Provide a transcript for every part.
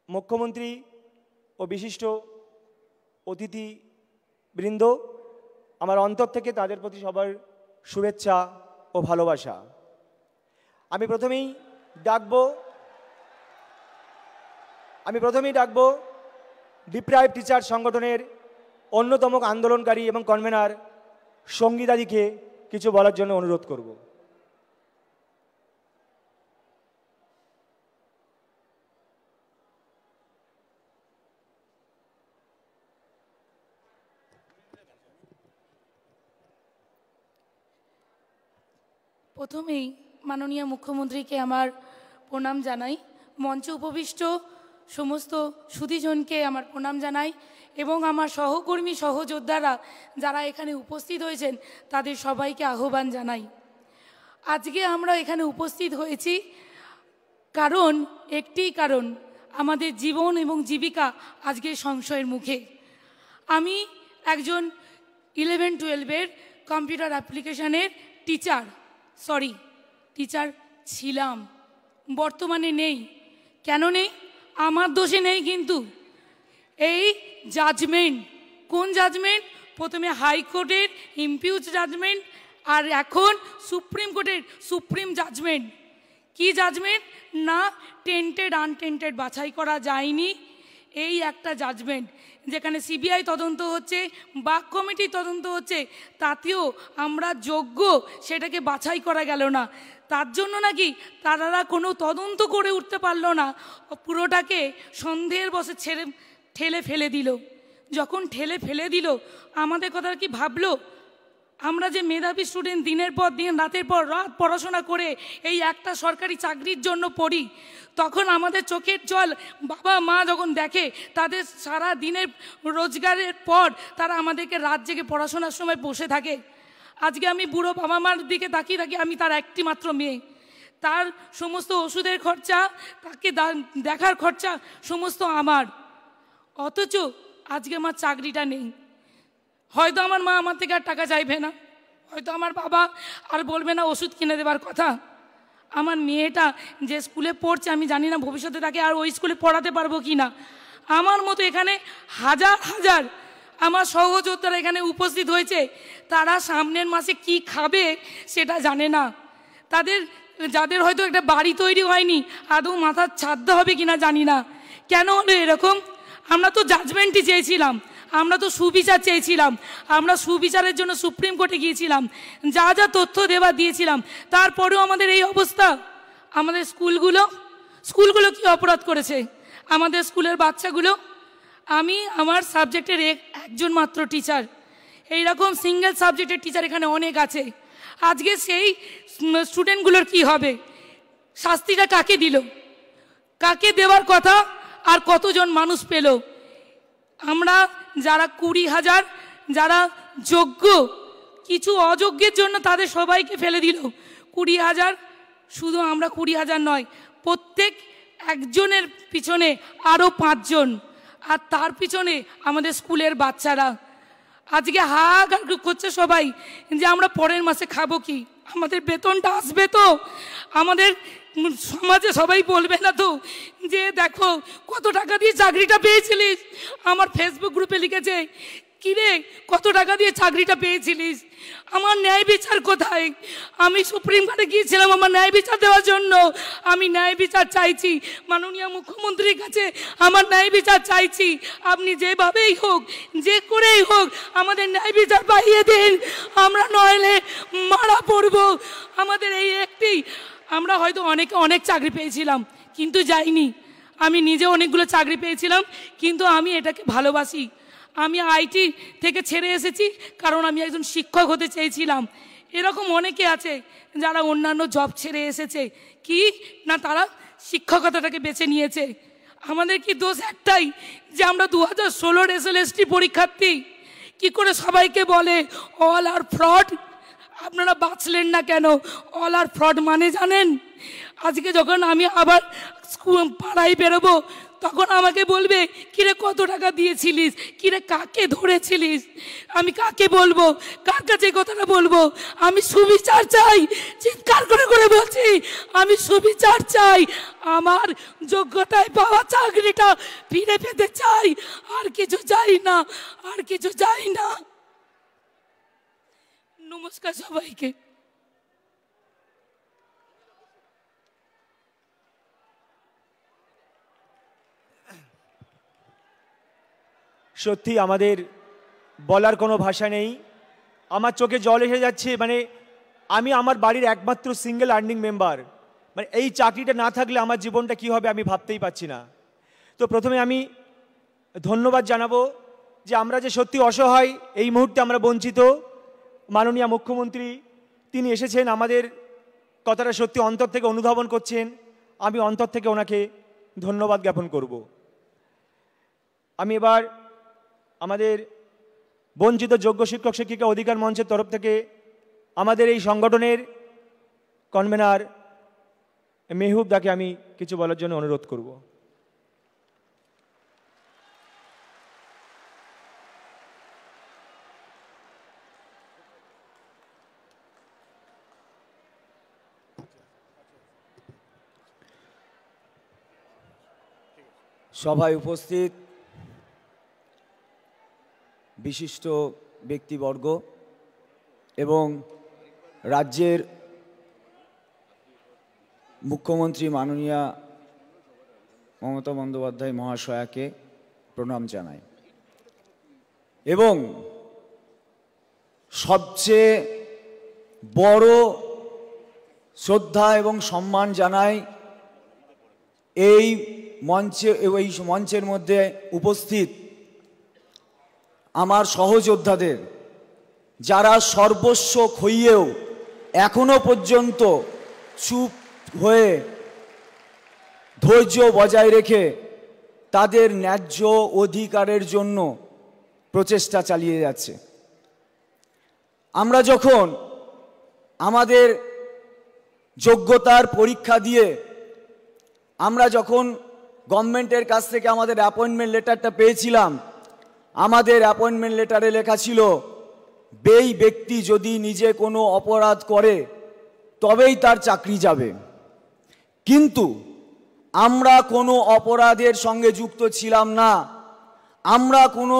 মুখ্যমন্ত্রী ও বিশিষ্ট অতিথিবৃন্দ, আমার অন্তর থেকে তাদের প্রতি সবার শুভেচ্ছা ও ভালোবাসা। আমি প্রথমেই ডাকবো ডিপ্রাইভ টিচার সংগঠনের অন্যতম আন্দোলনকারী এবং কনভেনার সঙ্গীতাদিকে কিছু বলার জন্য অনুরোধ করব। প্রথমেই মাননীয় মুখ্যমন্ত্রীকে আমার প্রণাম জানাই, মঞ্চে উপবিষ্ট সমস্ত সুধীজনকে আমার প্রণাম জানাই এবং আমার সহকর্মী সহযোদ্ধারা যারা এখানে উপস্থিত হয়েছেন তাদের সবাইকে আহ্বান জানাই। আজকে আমরা এখানে উপস্থিত হয়েছি একটি কারণ আমাদের জীবন এবং জীবিকা আজকে সংশয়ের মুখে। আমি একজন 11-12 কম্পিউটার অ্যাপ্লিকেশনের টিচার ছিলাম, বর্তমানে নেই। কেন নেই? আমার দোষে নেই, কিন্তু এই জাজমেন্ট, কোন জাজমেন্ট? প্রথমে হাইকোর্টের ইমপিউজ জাজমেন্ট, আর এখন সুপ্রিম কোর্টের সুপ্রিম জাজমেন্ট। কি জাজমেন্ট? না টেন্টেড আনটেন্টেড বাছাই করা যায়নি, এই একটা জাজমেন্ট। যেখানে সিবিআই তদন্ত হচ্ছে, বাক কমিটি তদন্ত হচ্ছে, তাতেও আমরা যোগ্য সেটাকে বাছাই করা গেল না। তার জন্য নাকি তারা কোনো তদন্ত করে উঠতে পারলো না, পুরোটাকে সন্দেহের বশে ঠেলে ফেলে দিল। যখন ঠেলে ফেলে দিল, আমাদের কথা কি ভাবলো? আমরা যে মেধাবী স্টুডেন্ট, দিনের পর দিন রাতের পর রাত পড়াশোনা করে এই একটা সরকারি চাকরির জন্য পড়ি, তখন আমাদের চোখের জল বাবা মা যখন দেখে, তাদের সারা দিনের রোজগারের পর তারা আমাদেরকে রাত জেগে পড়াশোনার সময় বসে থাকে। আজকে আমি বুড়ো বাবা মার দিকে তাকিয়ে থাকি, আমি তার একটি মাত্র মেয়ে। তার সমস্ত ওষুধের খরচা, তাকে দেখার খরচা সমস্ত আমার। অথচ আজকে আমার চাকরিটা নেই। হয়তো আমার মা আমার থেকে আর টাকা চাইবে না, হয়তো আমার বাবা আর বলবে না ওষুধ কিনে দেবার কথা। আমার মেয়েটা যে স্কুলে পড়ছে, আমি জানি না ভবিষ্যতে তাকে আর ওই স্কুলে পড়াতে পারবো কি না। আমার মতো এখানে হাজার হাজার আমার সহযোদ্ধারা এখানে উপস্থিত হয়েছে, তারা সামনের মাসে কি খাবে সেটা জানে না। যাদের হয়তো একটা বাড়ি তৈরি হয়নি, আদৌ মাথার ছাদ হবে কিনা জানি না। কেন হলো এরকম? আমরা তো জাজমেন্টই চেয়েছিলাম, আমরা তো সুবিচার চেয়েছিলাম, আমরা সুবিচারের জন্য সুপ্রিম কোর্টে গিয়েছিলাম, যা যা তথ্য দিয়েছিলাম, তারপরেও আমাদের এই অবস্থা। আমাদের স্কুলগুলো কি অপরাধ করেছে? আমাদের স্কুলের বাচ্চাগুলো, আমি আমার সাবজেক্টের একজন মাত্র টিচার, এইরকম সিঙ্গেল সাবজেক্টের টিচার এখানে অনেক আছে। আজকে সেই স্টুডেন্টগুলোর কি হবে? শাস্তিটা কাকে দিল? কাকে দেওয়ার কথা? আর কতজন মানুষ পেল? আমরা যারা 20,000 যারা যোগ্য, কিছু অযোগ্যের জন্য তাদের সবাইকে ফেলে দিল। 20,000, শুধু আমরা 20,000 নয়, প্রত্যেক একজনের পিছনে আরও 5 জন, আর তার পিছনে আমাদের স্কুলের বাচ্চারা। আজকে হাহাকার করছে সবাই যে আমরা পরের মাসে খাবো কি, আমাদের বেতনটা আসবে তো, আমাদের সমাজে সবাই বলবে না তো যে দেখো কত টাকা দিয়ে চাকরিটা পেয়েছিলিস। আমার ফেসবুক গ্রুপে লিখেছে, কিরে কত টাকা দিয়ে চাকরিটা পেয়েছিলিস, আমার ন্যায় বিচার কোথায়? আমি সুপ্রিম কোর্টে গিয়েছিলাম আমার ন্যায় বিচার দেওয়ার জন্য। আমি ন্যায় বিচার চাইছি, মাননীয় মুখ্যমন্ত্রীর কাছে আমার ন্যায় বিচার চাইছি। আপনি যেভাবেই হোক, যে করেই হোক, আমাদের ন্যায় বিচার পাইয়ে দিন, আমরা নইলে মারা পড়ব। আমাদের এই একটি, আমরা হয়তো অনেক চাকরি পেয়েছিলাম কিন্তু যাইনি। আমি নিজে অনেকগুলো চাকরি পেয়েছিলাম, কিন্তু আমি এটাকে ভালোবাসি। আমি আইটি থেকে ছেড়ে এসেছি কারণ আমি একজন শিক্ষক হতে চেয়েছিলাম। এরকম অনেকে আছে যারা অন্যান্য জব ছেড়ে এসেছে, কি না তারা শিক্ষকতাটাকে বেছে নিয়েছে। আমাদের কি দোষ একটাই যে আমরা 2016 SLST পরীক্ষার্থী। কি করে সবাইকে বলে অল আর ফ্রড? আপনারা বাঁচলেন না কেন? অল আর ফ্রড মানে জানেন? আজকে যখন আমি আবার পাড়ায় বেরোবো, তখন আমাকে বলবে কিরে কত টাকা দিয়েছিলিস, কিরে কাকে ধরেছিলিস, আমি কাকে বলবো, কার কাছে কথাটা বলবো? আমি সুবিচার চাই, চিৎকার করে করে বলছি আমি সুবিচার চাই। আমার যোগ্যতায় পাওয়া চাকরিটা ফিরে পেতে চাই, আর কিছু চাই না, আর কিছু চাই না। নমস্কার সবাইকে। সত্যি আমাদের বলার কোনো ভাষা নেই, আমার চোখে জল এসে যাচ্ছে। মানে আমি আমার বাড়ির একমাত্র সিঙ্গেল আর্নিং মেম্বার, মানে এই চাকরিটা না থাকলে আমার জীবনটা কী হবে আমি ভাবতেই পারছি না। তো প্রথমে আমি ধন্যবাদ জানাবো যে আমরা যে সত্যি অসহায়, এই মুহূর্তে আমরা বঞ্চিত, মাননীয় মুখ্যমন্ত্রী তিনি এসেছেন, আমাদের কথাটা সত্যি অন্তর থেকে অনুধাবন করছেন। আমি অন্তর থেকে ওনাকে ধন্যবাদ জ্ঞাপন করব। আমি এবার আমাদের বঞ্চিত যোগ্য শিক্ষক শিক্ষিকা অধিকার মঞ্চের তরফ থেকে আমাদের এই সংগঠনের কনভেনার মেহবুব দাকে আমি কিছু বলার জন্য অনুরোধ করব। সভায় উপস্থিত বিশিষ্ট ব্যক্তিবর্গ এবং রাজ্যের মুখ্যমন্ত্রী মাননীয়া মমতা বন্দ্যোপাধ্যায় মহাশয়াকে প্রণাম জানাই এবং সবচেয়ে বড় শ্রদ্ধা এবং সম্মান জানাই এই মঞ্চের মধ্যে উপস্থিত আমার সহযোদ্ধাদের, যারা সর্বস্ব খইয়েও এখনো পর্যন্ত চুপ হয়ে ধৈর্য বজায় রেখে তাদের ন্যায্য অধিকারের জন্য প্রচেষ্টা চালিয়ে যাচ্ছে। আমরা যখন আমাদের যোগ্যতার পরীক্ষা দিয়ে আমরা যখন গভর্নমেন্টের কাছ থেকে আমাদের অ্যাপয়েন্টমেন্ট লেটারটা পেয়েছিলাম, আমাদের অ্যাপয়েন্টমেন্ট লেটারে লেখা ছিল এই ব্যক্তি যদি নিজে কোনো অপরাধ করে তবেই তার চাকরি যাবে। কিন্তু আমরা কোনো অপরাধের সঙ্গে যুক্ত ছিলাম না, আমরা কোনো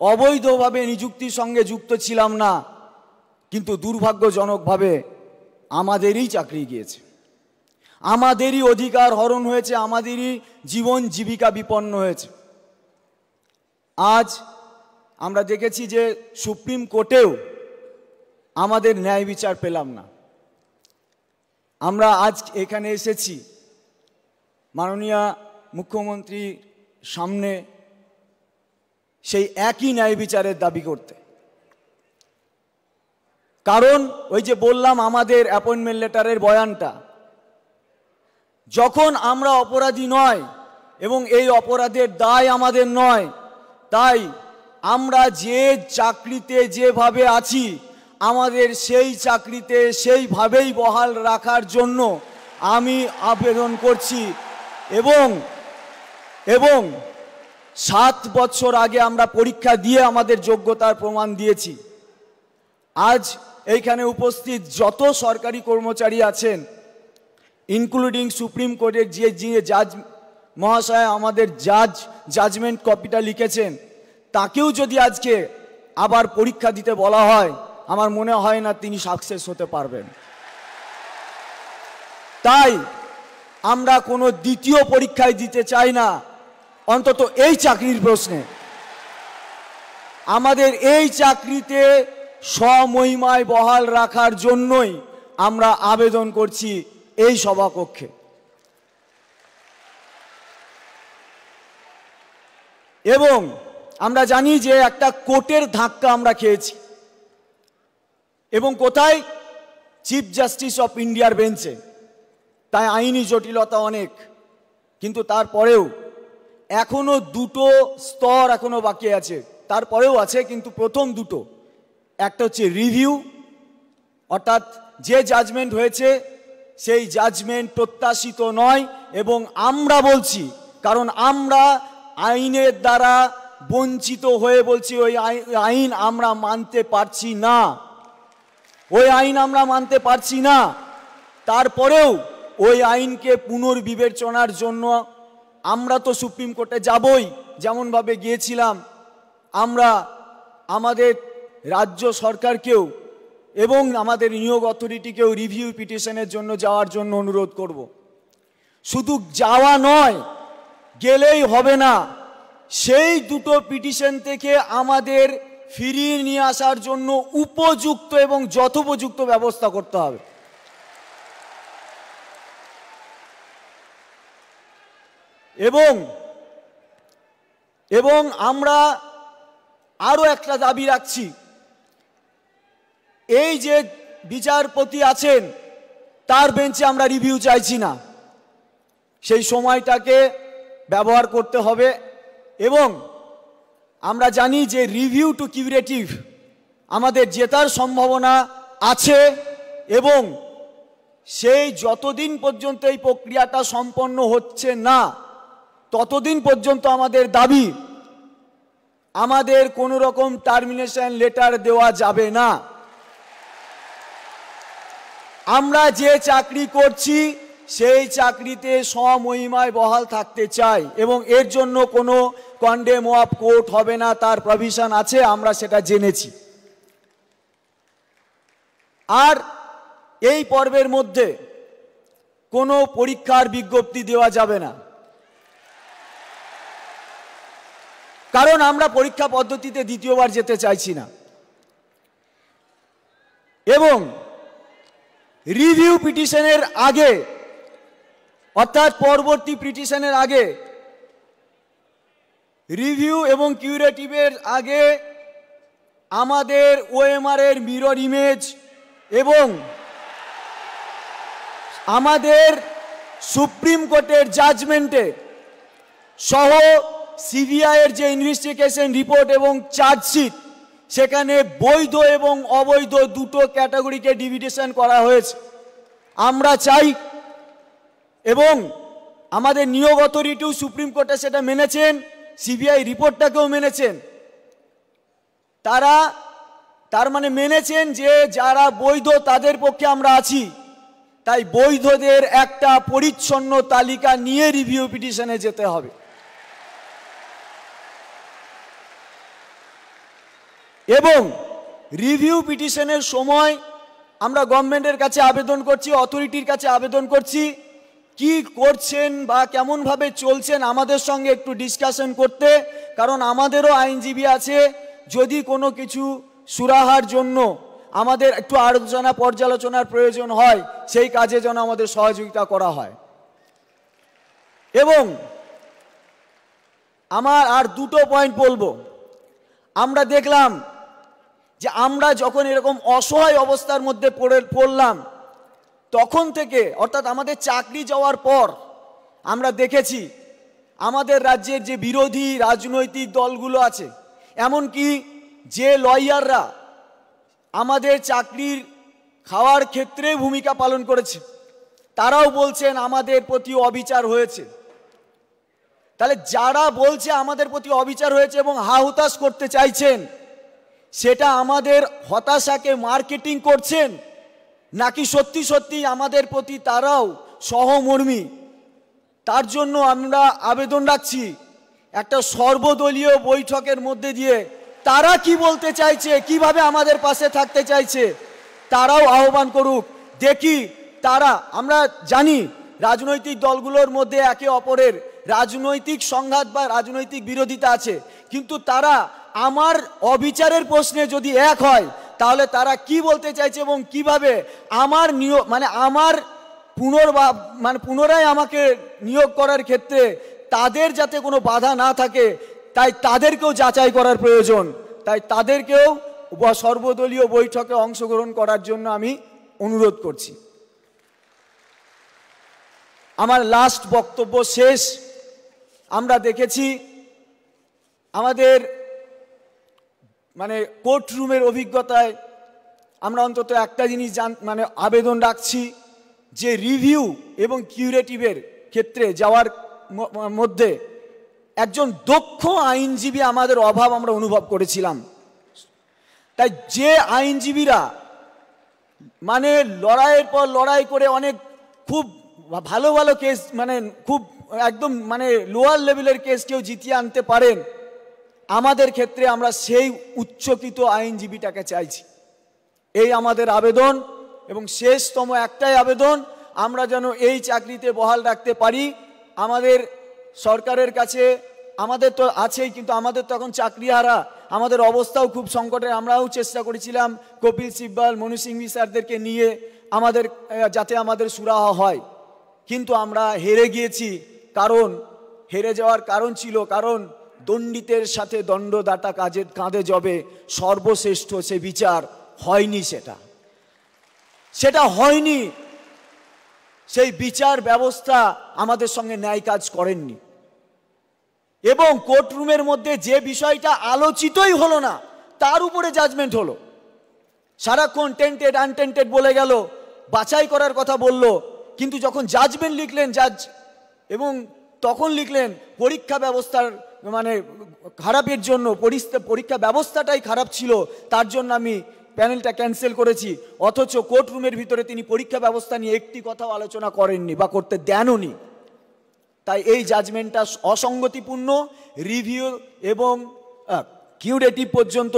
অবৈধভাবে নিযুক্তির সঙ্গে যুক্ত ছিলাম না, কিন্তু দুর্ভাগ্যজনকভাবে আমাদেরই চাকরি গিয়েছে, আমাদেরই অধিকার হরণ হয়েছে, আমাদেরই জীবন জীবিকা বিপন্ন হয়েছে। আজ আমরা দেখেছি যে সুপ্রিম কোর্টেও আমাদের ন্যায় বিচার পেলাম না। আমরা আজ এখানে এসেছি মাননীয় মুখ্যমন্ত্রীর সামনে সেই একই ন্যায় বিচারের দাবি করতে। কারণ ওই যে বললাম আমাদের অ্যাপয়েন্টমেন্ট লেটারের বয়ানটা, যখন আমরা অপরাধী নয় এবং এই অপরাধের দায় আমাদের নয়, তাই আমরা যে চাকরিতে যেভাবে আছি আমাদের সেই চাকরিতে সেইভাবেই বহাল রাখার জন্য আমি আবেদন করছি। এবং 7 বছর আগে আমরা পরীক্ষা দিয়ে আমাদের যোগ্যতার প্রমাণ দিয়েছি। আজ এইখানে উপস্থিত যত সরকারি কর্মচারী আছেন, ইনক্লুডিং সুপ্রিম কোর্টের যে জাজ মহাশয় আমাদের জাজমেন্ট কপিটা লিখেছেন, তাকেও যদি আজকে আবার পরীক্ষা দিতে বলা হয়, আমার মনে হয় না তিনি সাকসেস হতে পারবেন। তাই আমরা কোনো দ্বিতীয় পরীক্ষায় দিতে চাই না, অন্তত এই চাকরির প্রশ্নে। আমাদের এই চাকরিতে স্বমহিমায় বহাল রাখার জন্যই আমরা আবেদন করছি এই সভাকক্ষে। এবং আমরা জানি যে একটা কোর্টের ধাক্কা আমরা খেয়েছি, এবং কোথায়? চিফ জাস্টিস অফ ইন্ডিয়ার বেঞ্চে। তাই আইনি জটিলতা অনেক, কিন্তু তারপরেও এখনো 2টো স্তর এখনো বাকি আছে। তারপরেও আছে, কিন্তু প্রথম 2টো, একটা হচ্ছে রিভিউ, অর্থাৎ যে জাজমেন্ট হয়েছে সেই জাজমেন্ট প্রত্যাশিত নয়। এবং আমরা বলছি, কারণ আমরা আইনের দ্বারা বঞ্চিত হয়ে বলছি ওই আইন আমরা মানতে পারছি না, ওই আইন আমরা মানতে পারছি না। তারপরেও ওই আইনকে পুনর্বিবেচনার জন্য আমরা তো সুপ্রিম কোর্টে যাবই, যেমনভাবে গিয়েছিলাম। আমরা আমাদের রাজ্য সরকারকেও এবং আমাদের নিয়োগ অথরিটিকেও রিভিউ পিটিশনের জন্য যাওয়ার জন্য অনুরোধ করব। শুধু যাওয়া নয়, গেলেই হবে না, সেই দুটো পিটিশন থেকে আমাদের ফিরিয়ে নিয়ে আসার জন্য উপযুক্ত এবং যথোপযুক্ত ব্যবস্থা করতে হবে। এবং আমরা আরো একটা দাবি রাখছি, এই যে বিচারপতি আছেন তার বেঞ্চে আমরা রিভিউ চাইছি না, সেই সময়টাকে ব্যবহার করতে হবে। এবং আমরা জানি যে রিভিউ টু কিউরেটিভ আমাদের জেতার সম্ভাবনা আছে, এবং সেই যতদিন পর্যন্ত এই প্রক্রিয়াটা সম্পন্ন হচ্ছে না ততদিন পর্যন্ত আমাদের দাবি, আমাদের কোনো রকম টার্মিনেশন লেটার দেওয়া যাবে না। আমরা যে চাকরি করছি সেই চাকরিতে সমহিমায় বহাল থাকতে চাই, এবং এর জন্য কোনো কন্ডেম অফ কোর্ট হবে না, তার প্রভিশন আছে, আমরা সেটা জেনেছি। আর এই পর্বের মধ্যে কোনো পরীক্ষার বিজ্ঞপ্তি দেওয়া যাবে না, কারণ আমরা পরীক্ষা পদ্ধতিতে দ্বিতীয়বার যেতে চাইছি না। এবং রিভিউ পিটিশনের আগে, অর্থাৎ পরবর্তী পিটিশনের আগে, রিভিউ এবং কিউরেটিভের আগে আমাদের ওএমআর এর মিরর ইমেজ এবং আমাদের সুপ্রিম কোর্টের জাজমেন্টে সহ সিবিআই এর যে ইনভেস্টিগেশন রিপোর্ট এবং চার্জশিট, সেখানে বৈধ এবং অবৈধ দুটো ক্যাটাগরিকে ডিভিডেশন করা হয়েছে। আমরা চাই, এবং আমাদের নিয়োগ অথরিটিও সুপ্রিম কোর্টে সেটা মেনেছেন, সিবিআই রিপোর্টটাকেও মেনেছেন, তার মানে মেনেছেন যে যারা বৈধ তাদের পক্ষে আমরা আছি। তাই বৈধদের একটা পরিচ্ছন্ন তালিকা নিয়ে রিভিউ পিটিশনে যেতে হবে। এবং রিভিউ পিটিশনের সময় আমরা গভর্নমেন্টের কাছে আবেদন করছি, অথরিটির কাছে আবেদন করছি, কি করছেন বা কেমনভাবে চলছেন আমাদের সঙ্গে একটু ডিসকাশন করতে, কারণ আমাদেরও আইনজীবী আছে। যদি কোনো কিছু সুরাহার জন্য আমাদের একটু আলোচনা পর্যালোচনার প্রয়োজন হয়, সেই কাজে যেন আমাদের সহযোগিতা করা হয়। এবং আমার আর দুটো পয়েন্ট বলবো। আমরা দেখলাম যে আমরা যখন এরকম অসহায় অবস্থার মধ্যে পড়লাম, তখন থেকে, অর্থাৎ আমাদের চাকরি যাওয়ার পর, আমরা দেখেছি আমাদের রাজ্যের যে বিরোধী রাজনৈতিক দলগুলো আছে, এমনকি যে লয়াররা আমাদের চাকরির খাওয়ার ক্ষেত্রে ভূমিকা পালন করেছে, তারাও বলছেন আমাদের প্রতি অবিচার হয়েছে। তাহলে যারা বলছে আমাদের প্রতি অবিচার হয়েছে এবং হা-হুতাশ করতে চাইছেন, সেটা আমাদের হতাশাকে মার্কেটিং করছেন, নাকি সত্যি সত্যি আমাদের প্রতি তারাও সহমর্মী? তার জন্য আমরা আবেদন রাখছি, একটা সর্বদলীয় বৈঠকের মধ্যে দিয়ে তারা কি বলতে চাইছে, কিভাবে আমাদের পাশে থাকতে চাইছে, তারাও আহ্বান করুক। দেখি তারা, আমরা জানি রাজনৈতিক দলগুলোর মধ্যে একে অপরের রাজনৈতিক সংঘাত বা রাজনৈতিক বিরোধিতা আছে, কিন্তু তারা আমার অবিচারের প্রশ্নে যদি এক হয়, তাহলে তারা কি বলতে চাইছে এবং কিভাবে আমার নিয়োগ, মানে আমার পুনরায় আমাকে নিয়োগ করার ক্ষেত্রে তাদের যাতে কোনো বাধা না থাকে, তাই তাদেরকেও যাচাই করার প্রয়োজন। তাই তাদেরকেও সর্বদলীয় বৈঠকে অংশগ্রহণ করার জন্য আমি অনুরোধ করছি। আমার লাস্ট বক্তব্য শেষ। আমরা দেখেছি আমাদের কোর্ট রুমের অভিজ্ঞতায় আমরা অন্তত একটা জিনিস আবেদন রাখছি যে রিভিউ এবং কিউরেটিভের ক্ষেত্রে যাওয়ার মধ্যে একজন দক্ষ আইনজীবী আমাদের অভাব আমরা অনুভব করেছিলাম। তাই যে আইনজীবীরা মানে লড়াইয়ের পর লড়াই করে অনেক খুব ভালো ভালো কেস, মানে খুব একদম মানে লোয়ার লেভেলের কেস কেউ জিতিয়ে আনতে পারেন, আমাদের ক্ষেত্রে আমরা সেই উচ্চকিত আইনজীবীটাকে চাইছি। এই আমাদের আবেদন, এবং শেষতম একটাই আবেদন, আমরা যেন এই চাকরিতে বহাল রাখতে পারি। আমাদের সরকারের কাছে, আমাদের তো আছেই, কিন্তু আমাদের তখন চাকরিহারা, আমাদের অবস্থাও খুব সংকটে। আমরাও চেষ্টা করেছিলাম কপিল সিব্বাল, মনু সিংভি স্যারদেরকে নিয়ে আমাদের যাতে আমাদের সুরাহা হয়, কিন্তু আমরা হেরে গিয়েছি। কারণ হেরে যাওয়ার কারণ ছিল, কারণ দণ্ডিতের সাথে দণ্ডদাতা কাঁধে জবে, সর্বশ্রেষ্ঠ সে বিচার হয়নি, সেটা হয়নি। সেই বিচার ব্যবস্থা আমাদের সঙ্গে ন্যায় কাজ করেননি, এবং কোর্টরুমের মধ্যে যে বিষয়টা আলোচিতই হলো না তার উপরে জাজমেন্ট হলো। সারাক্ষণ টেন্টেড আনটেন্টেড বলে গেল, বাছাই করার কথা বলল, কিন্তু যখন জাজমেন্ট লিখলেন জাজ, এবং তখন লিখলেন পরীক্ষা ব্যবস্থার মানে খারাপের জন্য, পরীক্ষা ব্যবস্থাটাই খারাপ ছিল, তার জন্য আমি প্যানেলটা ক্যান্সেল করেছি। অথচ কোর্টরুমের ভিতরে তিনি পরীক্ষা ব্যবস্থা নিয়ে একটি কথাও আলোচনা করেননি বা করতে দেনওনি। তাই এই জাজমেন্টটা অসঙ্গতিপূর্ণ। রিভিউ এবং কিউরেটিভ পর্যন্ত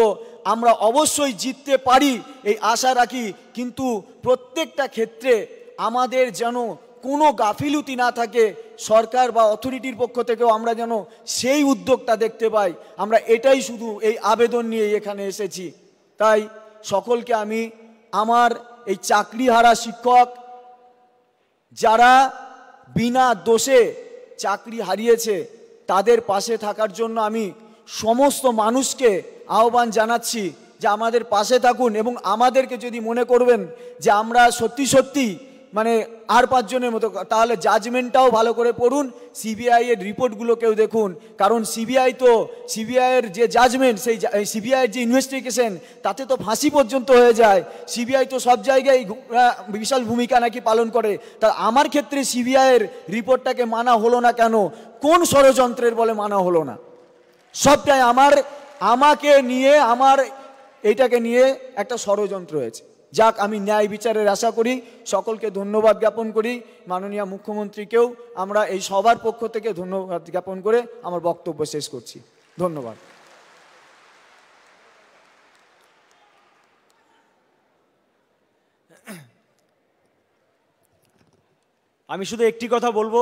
আমরা অবশ্যই জিততে পারি এই আশা রাখি, কিন্তু প্রত্যেকটা ক্ষেত্রে আমাদের যেন কোনো গাফিলতি না থাকে, সরকার বা অথরিটির পক্ষ থেকেও আমরা যেন সেই উদ্যোগটা দেখতে পাই। আমরা এটাই শুধু এই আবেদন নিয়ে এখানে এসেছি। তাই সকলকে আমি আমার এই চাকরিহারা শিক্ষক, যারা বিনা দোষে চাকরি হারিয়েছে, তাদের পাশে থাকার জন্য আমি সমস্ত মানুষকে আহ্বান জানাচ্ছি যে আমাদের পাশে থাকুন, এবং আমাদেরকে যদি মনে করবেন যে আমরা সত্যি সত্যি মানে আর 5 জনের মতো, তাহলে জাজমেন্টটাও ভালো করে পড়ুন, সিবিআই এর রিপোর্টগুলোকেও দেখুন। কারণ সিবিআইয়ের যে জাজমেন্ট, সেই সিবিআইয়ের যে ইনভেস্টিগেশন, তাতে তো ফাঁসি পর্যন্ত হয়ে যায়। সিবিআই তো সব জায়গায় বিশাল ভূমিকা নাকি পালন করে। তা আমার ক্ষেত্রে সিবিআইয়ের রিপোর্টটাকে মানা হলো না কেন? কোন ষড়যন্ত্রের বলে মানা হলো না? সবটাই আমাকে নিয়ে, আমার এইটাকে নিয়ে একটা ষড়যন্ত্র হয়েছে। যাক, আমি ন্যায় বিচারের আশা করি। সকলকে ধন্যবাদ জ্ঞাপন করি। মাননীয় মুখ্যমন্ত্রীকেও আমরা এই সবার পক্ষ থেকে ধন্যবাদ জ্ঞাপন করে আমার বক্তব্য শেষ করছি। ধন্যবাদ। আমি শুধু একটি কথা বলবো,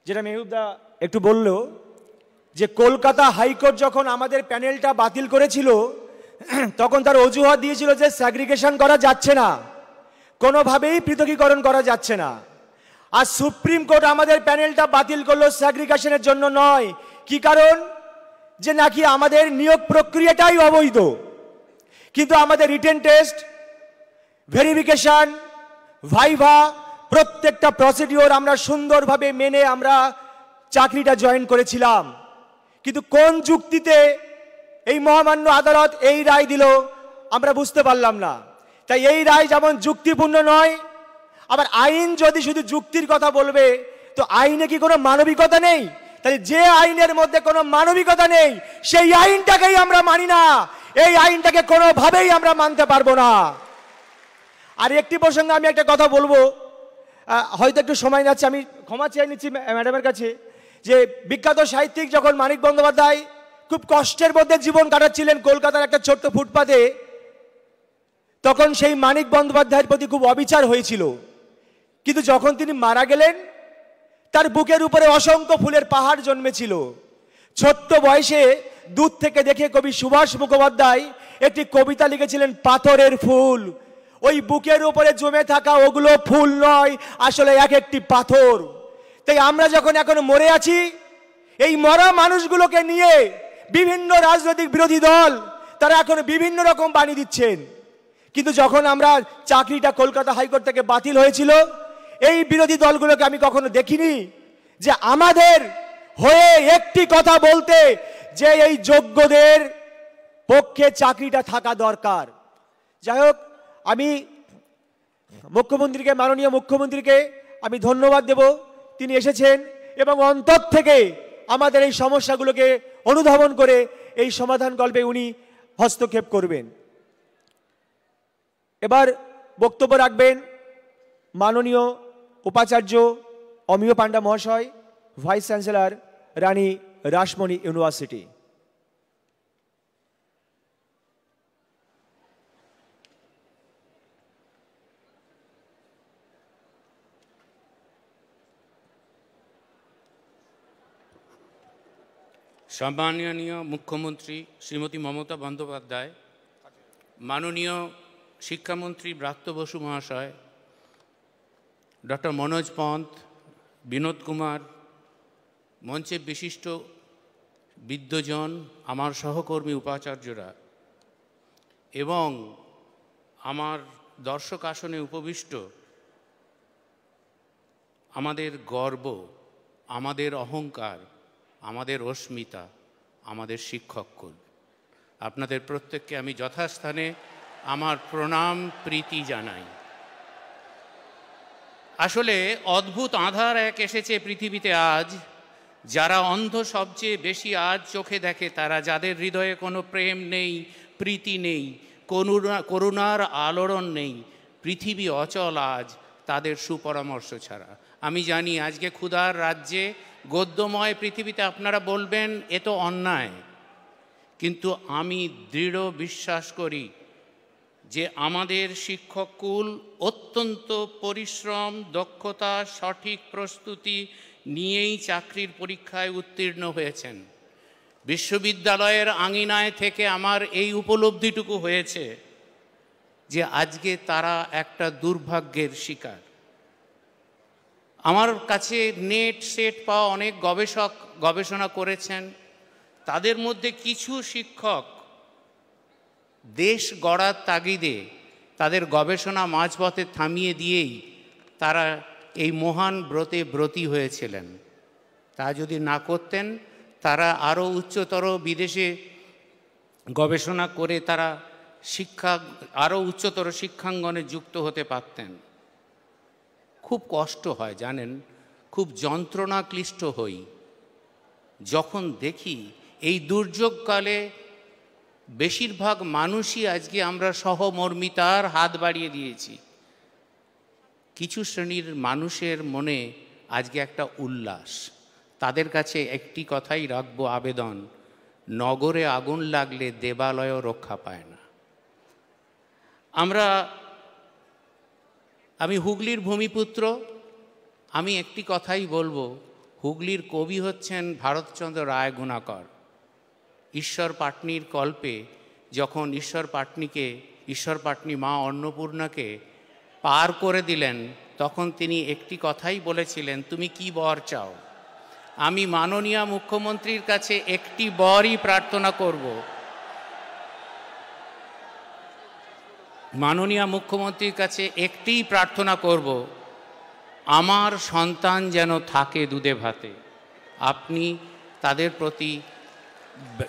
যেটা মেহবুবদা একটু বলল, যে কলকাতা হাইকোর্ট যখন আমাদের প্যানেলটা বাতিল করেছিল, তখন তার অজুহাত দিয়েছিল যে স্যাগ্রিগেশন করা যাচ্ছে না, কোনোভাবেই পৃথকীকরণ করা যাচ্ছে না। আর সুপ্রিম কোর্ট আমাদের প্যানেলটা বাতিল করলো স্যাগ্রিগেশনের জন্য নয়। কি কারণ? যে নাকি আমাদের নিয়োগ প্রক্রিয়াটাই অবৈধ। কিন্তু আমাদের রিটেন টেস্ট, ভেরিফিকেশন, ভাইভা, প্রত্যেকটা প্রসিডিওর আমরা সুন্দরভাবে মেনে আমরা চাকরিটা জয়েন করেছিলাম। কিন্তু কোন যুক্তিতে এই মহামান্য আদালত এই রায় দিল আমরা বুঝতে পারলাম না। তাই এই রায় যেমন যুক্তিপূর্ণ নয়, আবার আইন যদি শুধু যুক্তির কথা বলবে, তো আইনে কি কোনো মানবিকতা নেই? তাহলে যে আইনের মধ্যে কোনো মানবিকতা নেই, সেই আইনটাকেই আমরা মানি না। এই আইনটাকে কোনোভাবেই আমরা মানতে পারবো না। আর একটি প্রসঙ্গে আমি একটা কথা বলবো, হয়তো একটু সময় যাচ্ছে, আমি ক্ষমা চেয়ে নিচ্ছি ম্যাডামের কাছে, যে বিখ্যাত সাহিত্যিক যখন মানিক বন্দ্যোপাধ্যায় খুব কষ্টের মধ্যে জীবন কাটাচ্ছিলেন কলকাতার একটা ছোট্ট ফুটপাতে, তখন সেই মানিক বন্দ্যোপাধ্যায়ের প্রতি খুব অবিচার হয়েছিল। কিন্তু যখন তিনি মারা গেলেন, তার বুকের উপরে অসংখ্য ফুলের পাহাড় জন্মেছিল। ছোট্ট বয়সে দূর থেকে দেখে কবি সুভাষ মুখোপাধ্যায় একটি কবিতা লিখেছিলেন, পাথরের ফুল। ওই বুকের উপরে জমে থাকা ওগুলো ফুল নয়, আসলে এক একটি পাথর। তাই আমরা যখন এখন মরে আছি, এই মরা মানুষগুলোকে নিয়ে বিভিন্ন রাজনৈতিক বিরোধী দল তারা এখন বিভিন্ন রকম বাণী দিচ্ছেন। কিন্তু যখন আমরা চাকরিটা কলকাতা হাইকোর্ট থেকে বাতিল হয়েছিল, এই বিরোধী দলগুলোকে আমি কখনো দেখিনি যে আমাদের হয়ে একটি কথা বলতে, যে এই যোগ্যদের পক্ষে চাকরিটা থাকা দরকার। যাই হোক, আমি মুখ্যমন্ত্রীকে, মাননীয় মুখ্যমন্ত্রীকে আমি ধন্যবাদ দেব, তিনি এসেছেন এবং অন্তর থেকে আমাদের এই সমস্যাগুলোকে অনুধাবন করে এই সমাধান কল্পে উনি হস্তক্ষেপ করবেন। এবার বক্তব্য রাখবেন মাননীয় উপাচার্য অমিয় পান্ডা মহাশয়, ভাইস চ্যান্সেলর রানী রাসমণি ইউনিভার্সিটি। সম্মাননীয় মুখ্যমন্ত্রী শ্রীমতী মমতা বন্দ্যোপাধ্যায়, মাননীয় শিক্ষামন্ত্রী ব্রাত্য বসু মহাশয়, ডক্টর মনোজ পন্থ, বিনোদ কুমার, মঞ্চে বিশিষ্ট বিদ্বজন, আমার সহকর্মী উপাচার্যরা এবং আমার দর্শক আসনে উপবিষ্ট আমাদের গর্ব, আমাদের অহংকার, আমাদের অস্মিতা, আমাদের শিক্ষককুল, আপনাদের প্রত্যেককে আমি যথাস্থানে আমার প্রণাম প্রীতি জানাই। আসলে অদ্ভুত আঁধার এক এসেছে পৃথিবীতে আজ, যারা অন্ধ সবচেয়ে বেশি আজ চোখে দেখে তারা, যাদের হৃদয়ে কোনো প্রেম নেই, প্রীতি নেই, করুণার আলোড়ন নেই, পৃথিবী অচল আজ তাদের সুপরামর্শ ছাড়া। আমি জানি আজকে ক্ষুধার রাজ্যে গদ্যময় পৃথিবীতে আপনারা বলবেন এ তো অন্যায়, কিন্তু আমি দৃঢ় বিশ্বাস করি যে আমাদের শিক্ষককুল অত্যন্ত পরিশ্রম, দক্ষতা, সঠিক প্রস্তুতি নিয়েই চাকরির পরীক্ষায় উত্তীর্ণ হয়েছেন। বিশ্ববিদ্যালয়ের আঙিনায় থেকে আমার এই উপলব্ধিটুকু হয়েছে যে আজকে তারা একটা দুর্ভাগ্যের শিকার। আমার কাছে নেট সেট পাওয়া অনেক গবেষক গবেষণা করেছেন, তাদের মধ্যে কিছু শিক্ষক দেশ গড়ার তাগিদে তাদের গবেষণা মাঝপথে থামিয়ে দিয়েই তারা এই মহান ব্রতে ব্রতী হয়েছিলেন। তা যদি না করতেন তারা আরও উচ্চতর বিদেশে গবেষণা করে তারা আরও উচ্চতর শিক্ষাঙ্গনে যুক্ত হতে পারতেন। খুব কষ্ট হয় জানেন, খুব যন্ত্রণা ক্লিষ্ট হই যখন দেখি এই দুর্যোগকালে বেশিরভাগ মানুষই আজকে আমরা সহমর্মিতার হাত বাড়িয়ে দিয়েছি। কিছু শ্রেণীর মানুষের মনে আজকে একটা উল্লাস। তাদের কাছে একটি কথাই রাখবো আবেদন, নগরে আগুন লাগলে দেবালয়ও রক্ষা পায় না। আমি হুগলির ভূমিপুত্র, আমি একটি কথাই বলবো, হুগলির কবি হচ্ছেন ভারতচন্দ্র রায় গুণাকর। ঈশ্বর পাটনির কল্পে যখন ঈশ্বর পাটনি মা অন্নপূর্ণাকে পার করে দিলেন, তখন তিনি একটি কথাই বলেছিলেন, তুমি কি বর চাও? আমি মাননীয় মুখ্যমন্ত্রীর কাছে একটি বরই প্রার্থনা করব, মাননীয় মুখ্যমন্ত্রীর কাছে একটিই প্রার্থনা করব, আমার সন্তান যেন থাকে দুধে ভাতে। আপনি তাদের প্রতি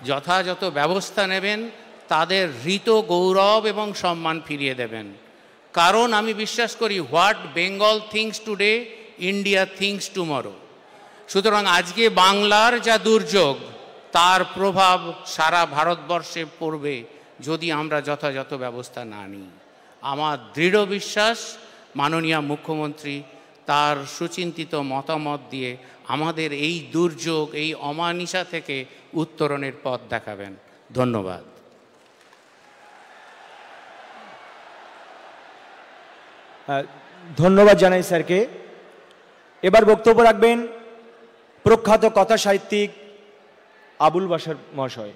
যথাযথ ব্যবস্থা নেবেন, তাদের হৃত গৌরব এবং সম্মান ফিরিয়ে দেবেন। কারণ আমি বিশ্বাস করি, what Bengal things today, India things tomorrow. সুতরাং আজকে বাংলার যা দুর্যোগ, তার প্রভাব সারা ভারতবর্ষে পড়বে যদি আমরা যথাযথ ব্যবস্থা না নিই। আমার দৃঢ় বিশ্বাস মাননীয় মুখ্যমন্ত্রী তার সুচিন্তিত মতামত দিয়ে আমাদের এই দুর্যোগ, এই অমানিসা থেকে উত্তরণের পথ দেখাবেন। ধন্যবাদ। ধন্যবাদ জানাই স্যারকে। এবার বক্তব্য রাখবেন প্রখ্যাত কথা সাহিত্যিক আবুল বাশার মহাশয়।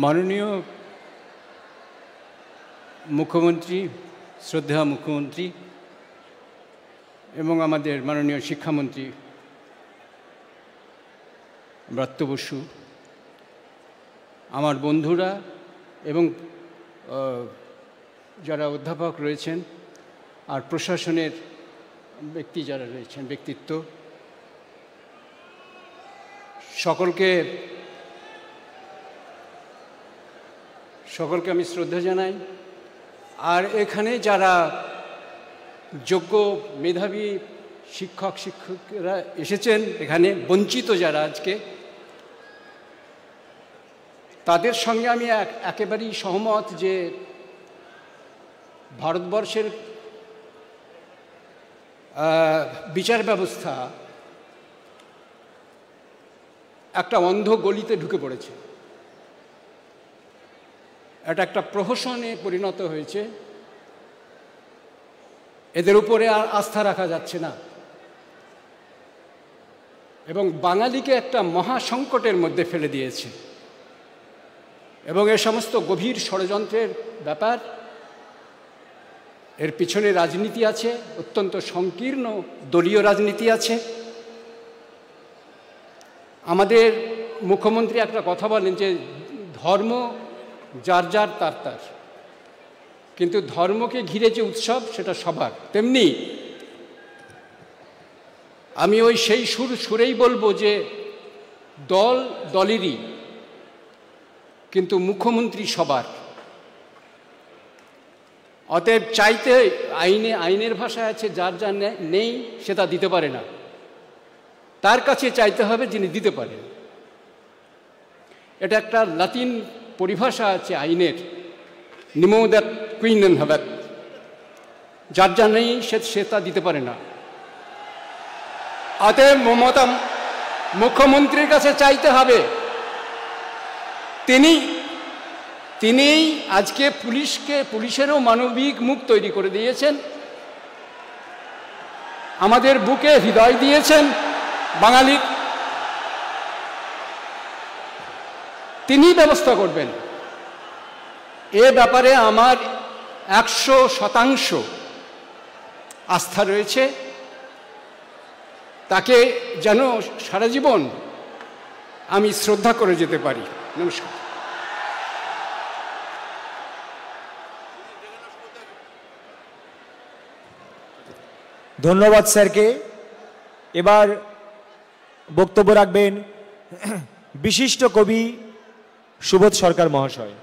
মাননীয় মুখ্যমন্ত্রী, শ্রদ্ধা মুখ্যমন্ত্রী এবং আমাদের মাননীয় শিক্ষামন্ত্রী ব্রাত্য বসু, আমার বন্ধুরা এবং যারা অধ্যাপক রয়েছেন আর প্রশাসনের ব্যক্তি যারা রয়েছেন, ব্যক্তিত্ব, সকলকে আমি শ্রদ্ধা জানাই। আর এখানে যারা যোগ্য মেধাবী শিক্ষকরা এসেছেন, এখানে বঞ্চিত যারা আজকে, তাদের সঙ্গে আমি একেবারেই সহমত যে ভারতবর্ষের বিচার ব্যবস্থা একটা অন্ধ গলিতে ঢুকে পড়েছে। এটা একটা প্রহসনে পরিণত হয়েছে। এদের উপরে আর আস্থা রাখা যাচ্ছে না এবং বাঙালিকে একটা মহা সংকটের মধ্যে ফেলে দিয়েছে। এবং এ সমস্ত গভীর ষড়যন্ত্রের ব্যাপার, এর পিছনে রাজনীতি আছে, অত্যন্ত সংকীর্ণ দলীয় রাজনীতি আছে। আমাদের মুখ্যমন্ত্রী একটা কথা বলেন যে ধর্ম যার যার তার তার, কিন্তু ধর্মকে ঘিরে যে উৎসব সেটা সবার। তেমনি আমি ওই সেই সুরেই বলবো যে দল দলেরই, কিন্তু মুখ্যমন্ত্রী সবার। অতএব চাইতে আইনের ভাষায় আছে যার যা নেই সেটা দিতে পারে না, তার কাছে চাইতে হবে যিনি দিতে পারেন। এটা একটা লাতিন পরিভাষা আছে আইনের, নিমো দ্যাট কুইনেন হবে, যার যা নেই সে তা দিতে পারে না। অতএব মুখ্যমন্ত্রীর কাছে চাইতে হবে। তিনিই আজকে পুলিশেরও মানবিক মুখ তৈরি করে দিয়েছেন, আমাদের বুকে হৃদয় দিয়েছেন বাঙালি। তিনি ব্যবস্থা করবেন। এ ব্যাপারে আমার 100% আস্থা রয়েছে। তাকে যেন সারা জীবন আমি শ্রদ্ধা করে যেতে পারি। নমস্কার। ধন্যবাদ স্যারকে। এবার বক্তব্য রাখবেন বিশিষ্ট কবি সুবোধ সরকার মহাশয়।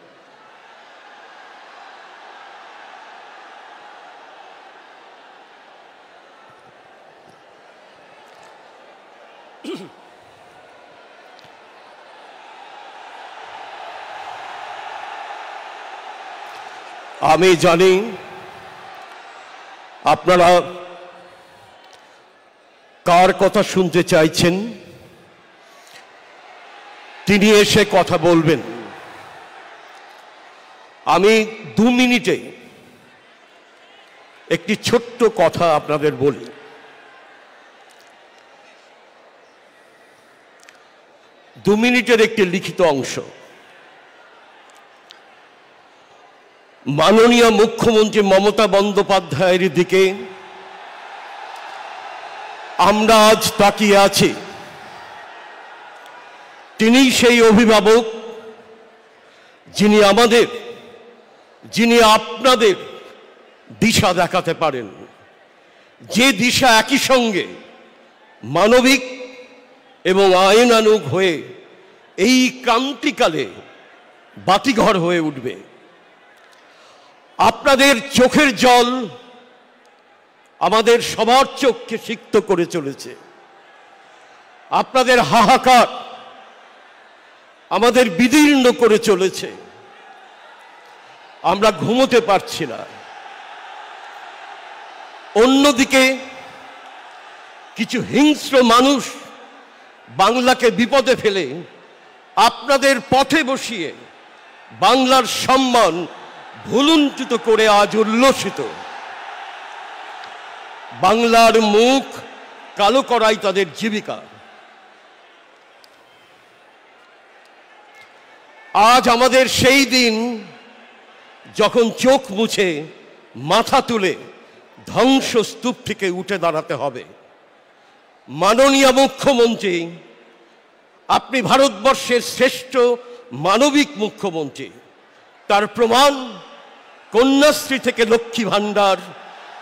আমি জানি আপনারা কার কথা শুনতে চাইছেন, তিনি এসে কথা বলবেন। আমি 2 মিনিটে একটি ছোট্ট কথা আপনাদের বলি। দু মিনিটের একটি লিখিত অংশ। মাননীয় মুখ্যমন্ত্রী মমতা বন্দ্যোপাধ্যায়ের দিকে আমরা আজ তাকিয়ে আছি। তিনি সেই অভিভাবক যিনি আপনাদের দিশা দেখাতে পারেন, যে দিশা একই সঙ্গে মানবিক এবং আইনানুগ হয়ে এই ক্রান্তিকালে বাতিঘর হয়ে উঠবে। আপনাদের চোখের জল আমাদের সবার চোখকে সিক্ত করে চলেছে। আপনাদের হাহাকার আমাদের বিদীর্ণ করে চলেছে। আমরা ঘুমোতে পারছি না। অন্যদিকে কিছু হিংস্র মানুষ বাংলাকে বিপদে ফেলে আপনাদের পথে বসিয়ে বাংলার সম্মান ভুলুণ্ঠিত করে আজ উল্লসিত। বাংলার মুখ কালো করাই তাদের জীবিকা। আজ আমাদের সেই দিন যখন চোখ মুছে মাথা তুলে ধ্বংসস্তূপ থেকে উঠে দাঁড়াতে হবে। মাননীয় মুখ্যমন্ত্রী, আপনি ভারতবর্ষের শ্রেষ্ঠ মানবিক মুখ্যমন্ত্রী। তার প্রমাণ কন্যাশ্রী থেকে লক্ষ্মী ভাণ্ডার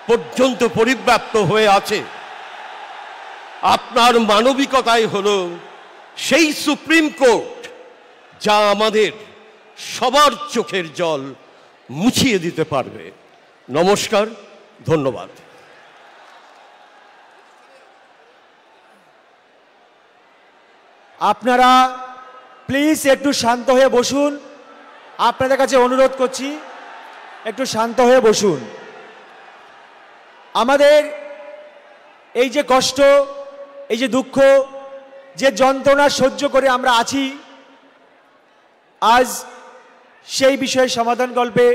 পর্যন্ত পরিব্যাপ্ত হয়ে আছে। আপনার মানবিকতাই হলো সেই সুপ্রিম কোর্ট যা আমাদের সবার চোখের জল মুছিয়ে দিতে পারবে। নমস্কার, ধন্যবাদ। আপনারা প্লিজ একটু শান্ত হয়ে বসুন। আপনাদের কাছে অনুরোধ করছি, একটু শান্ত হয়ে বসুন। আমাদের এই যে কষ্ট, এই যে দুঃখ, যে যন্ত্রণা সহ্য করে আমরা আছি, আজ সেই বিষয়ে সমাধান কল্পে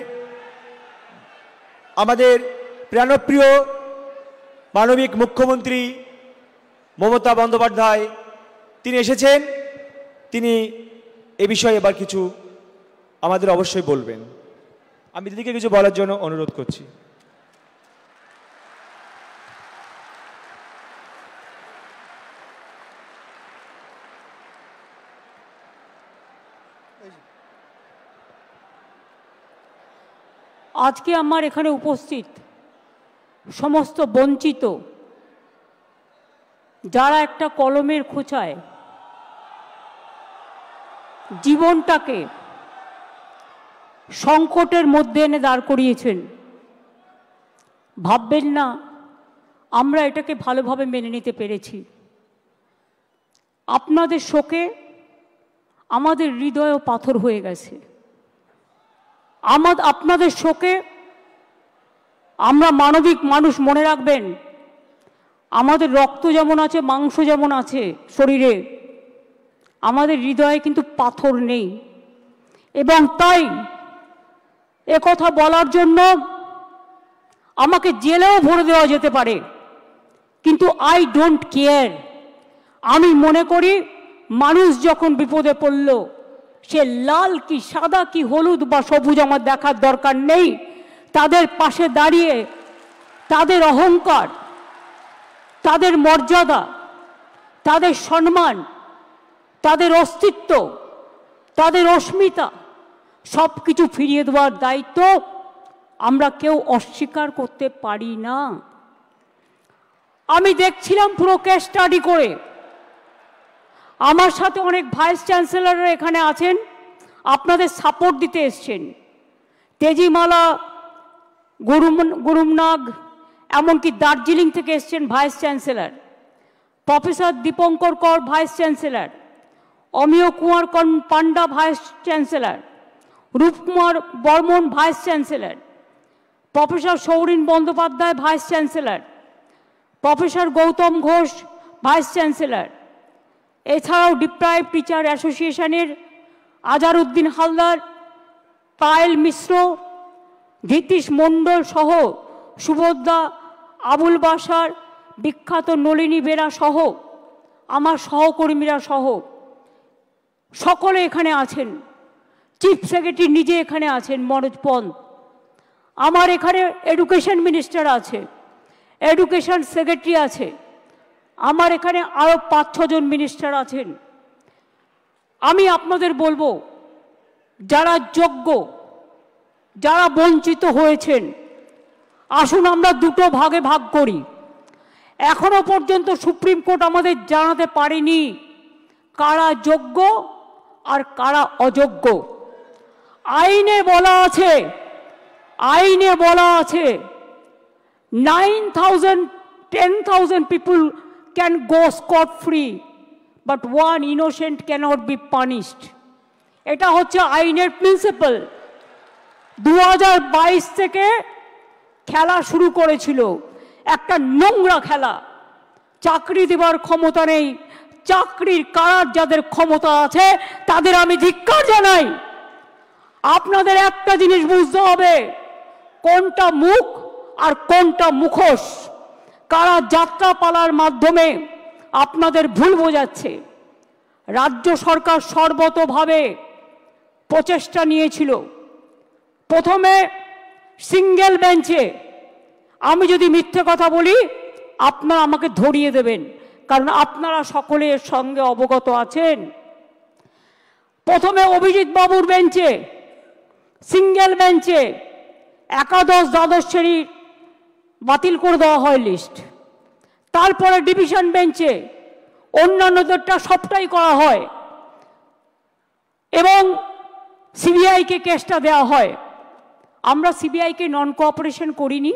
আমাদের প্রাণপ্রিয় মানবিক মুখ্যমন্ত্রী মমতা বন্দ্যোপাধ্যায় তিনি এসেছেন। তিনি এ বিষয়ে এবার কিছু আমাদের অবশ্যই বলবেন। আমি দিদিকে কিছু বলার জন্য অনুরোধ করছি। আজকে আমার এখানে উপস্থিত সমস্ত বঞ্চিত, যারা একটা কলমের খোঁচায় জীবনটাকে সংকটের মধ্যে এনে দাঁড় করিয়েছেন, ভাববেন না আমরা এটাকে ভালোভাবে মেনে নিতে পেরেছি। আপনাদের শোকে আমাদের হৃদয়ও পাথর হয়ে গেছে। আপনাদের শোকে আমরা মানবিক মানুষ, মনে রাখবেন আমাদের রক্ত যেমন আছে, মাংস যেমন আছে শরীরে, আমাদের হৃদয়ে কিন্তু পাথর নেই। এবং তাই একথা বলার জন্য আমাকে জেলেও ভরে দেওয়া যেতে পারে, কিন্তু আই ডোন্ট কেয়ার। আমি মনে করি মানুষ যখন বিপদে পড়ল, সে লাল কি সাদা কি হলুদ বা সবুজ আমার দেখার দরকার নেই। তাদের পাশে দাঁড়িয়ে তাদের অহংকার, তাদের মর্যাদা, তাদের সম্মান, তাদের অস্তিত্ব, তাদের অস্মিতা সব কিছু ফিরিয়ে দেওয়ার দায়িত্ব আমরা কেউ অস্বীকার করতে পারি না। আমি দেখছিলাম পুরো কেস স্টাডি করে। আমার সাথে অনেক ভাইস চ্যান্সেলররা এখানে আছেন, আপনাদের সাপোর্ট দিতে এসছেন। তেজিমালা, গুরুমনাগ, এমনকি দার্জিলিং থেকে এসছেন vice chancellor, professor Dipankar Kar vice chancellor, Amiya Kumar Panda vice chancellor, Rupkumar Barman vice chancellor, professor Saurin Bandyopadhyay vice chancellor, professor Gautam Ghosh vice chancellor, এছাড়াও ডিপ্রাইভ টিচার অ্যাসোসিয়েশনের আজারউদ্দিন হালদার, পায়েল মিশ্র, ধীতিশ মণ্ডল সহ সুভদ্রা, আবুল বাসার, বিখ্যাত নলিনী বেরা সহ আমার সহকর্মীরা সহ সকলে এখানে আছেন। চিফ সেক্রেটারি নিজে এখানে আছেন মনোজ পন্ত। আমার এখানে এডুকেশন মিনিস্টার আছে, এডুকেশন সেক্রেটারি আছে, আমার এখানে আরও 5-6 জন মিনিস্টার আছেন। আমি আপনাদের বলবো, যারা যোগ্য, যারা বঞ্চিত হয়েছেন, আসুন আমরা দুটো ভাগে ভাগ করি। এখনো পর্যন্ত সুপ্রিম কোর্ট আমাদের জানাতে পারেনি কারা যোগ্য আর কারা অযোগ্য। আইনে বলা আছে, আইনে বলা আছে 10,000 people can go scot free, but one innocent cannot be punished. এটা হচ্ছে আইনের প্রিন্সিপাল। 2022 থেকে খেলা শুরু করেছিল, একটা নোংরা খেলা। চাকরি দেওয়ার ক্ষমতা নেই, চাকরির কারার যাদের ক্ষমতা আছে তাদের আমি ধিক্কার জানাই। আপনাদের একটা জিনিস বুঝতে হবে, কোনটা মুখ আর কোনটা মুখোশ। কারা যাত্রাপালার মাধ্যমে আপনাদের ভুল বোঝাচ্ছে। রাজ্য সরকার সর্বতোভাবে প্রচেষ্টা নিয়েছিল। প্রথমে সিঙ্গেল বেঞ্চে, আমি যদি মিথ্যে কথা বলি আপনারা আমাকে ধরিয়ে দেবেন, কারণ আপনারা সকলে এর সঙ্গে অবগত আছেন। প্রথমে অভিজিৎ বাবুর বেঞ্চে, সিঙ্গেল বেঞ্চে একাদশ দ্বাদশ শ্রেণীর বাতিল করে দেওয়া হয় লিস্ট, তারপরে ডিভিশন বেঞ্চে অন্যান্যদেরটা সবটাই করা হয় এবং সিবিআইকে কেসটা দেওয়া হয়। আমরা সিবিআইকে নন কোঅপারেশন করিনি,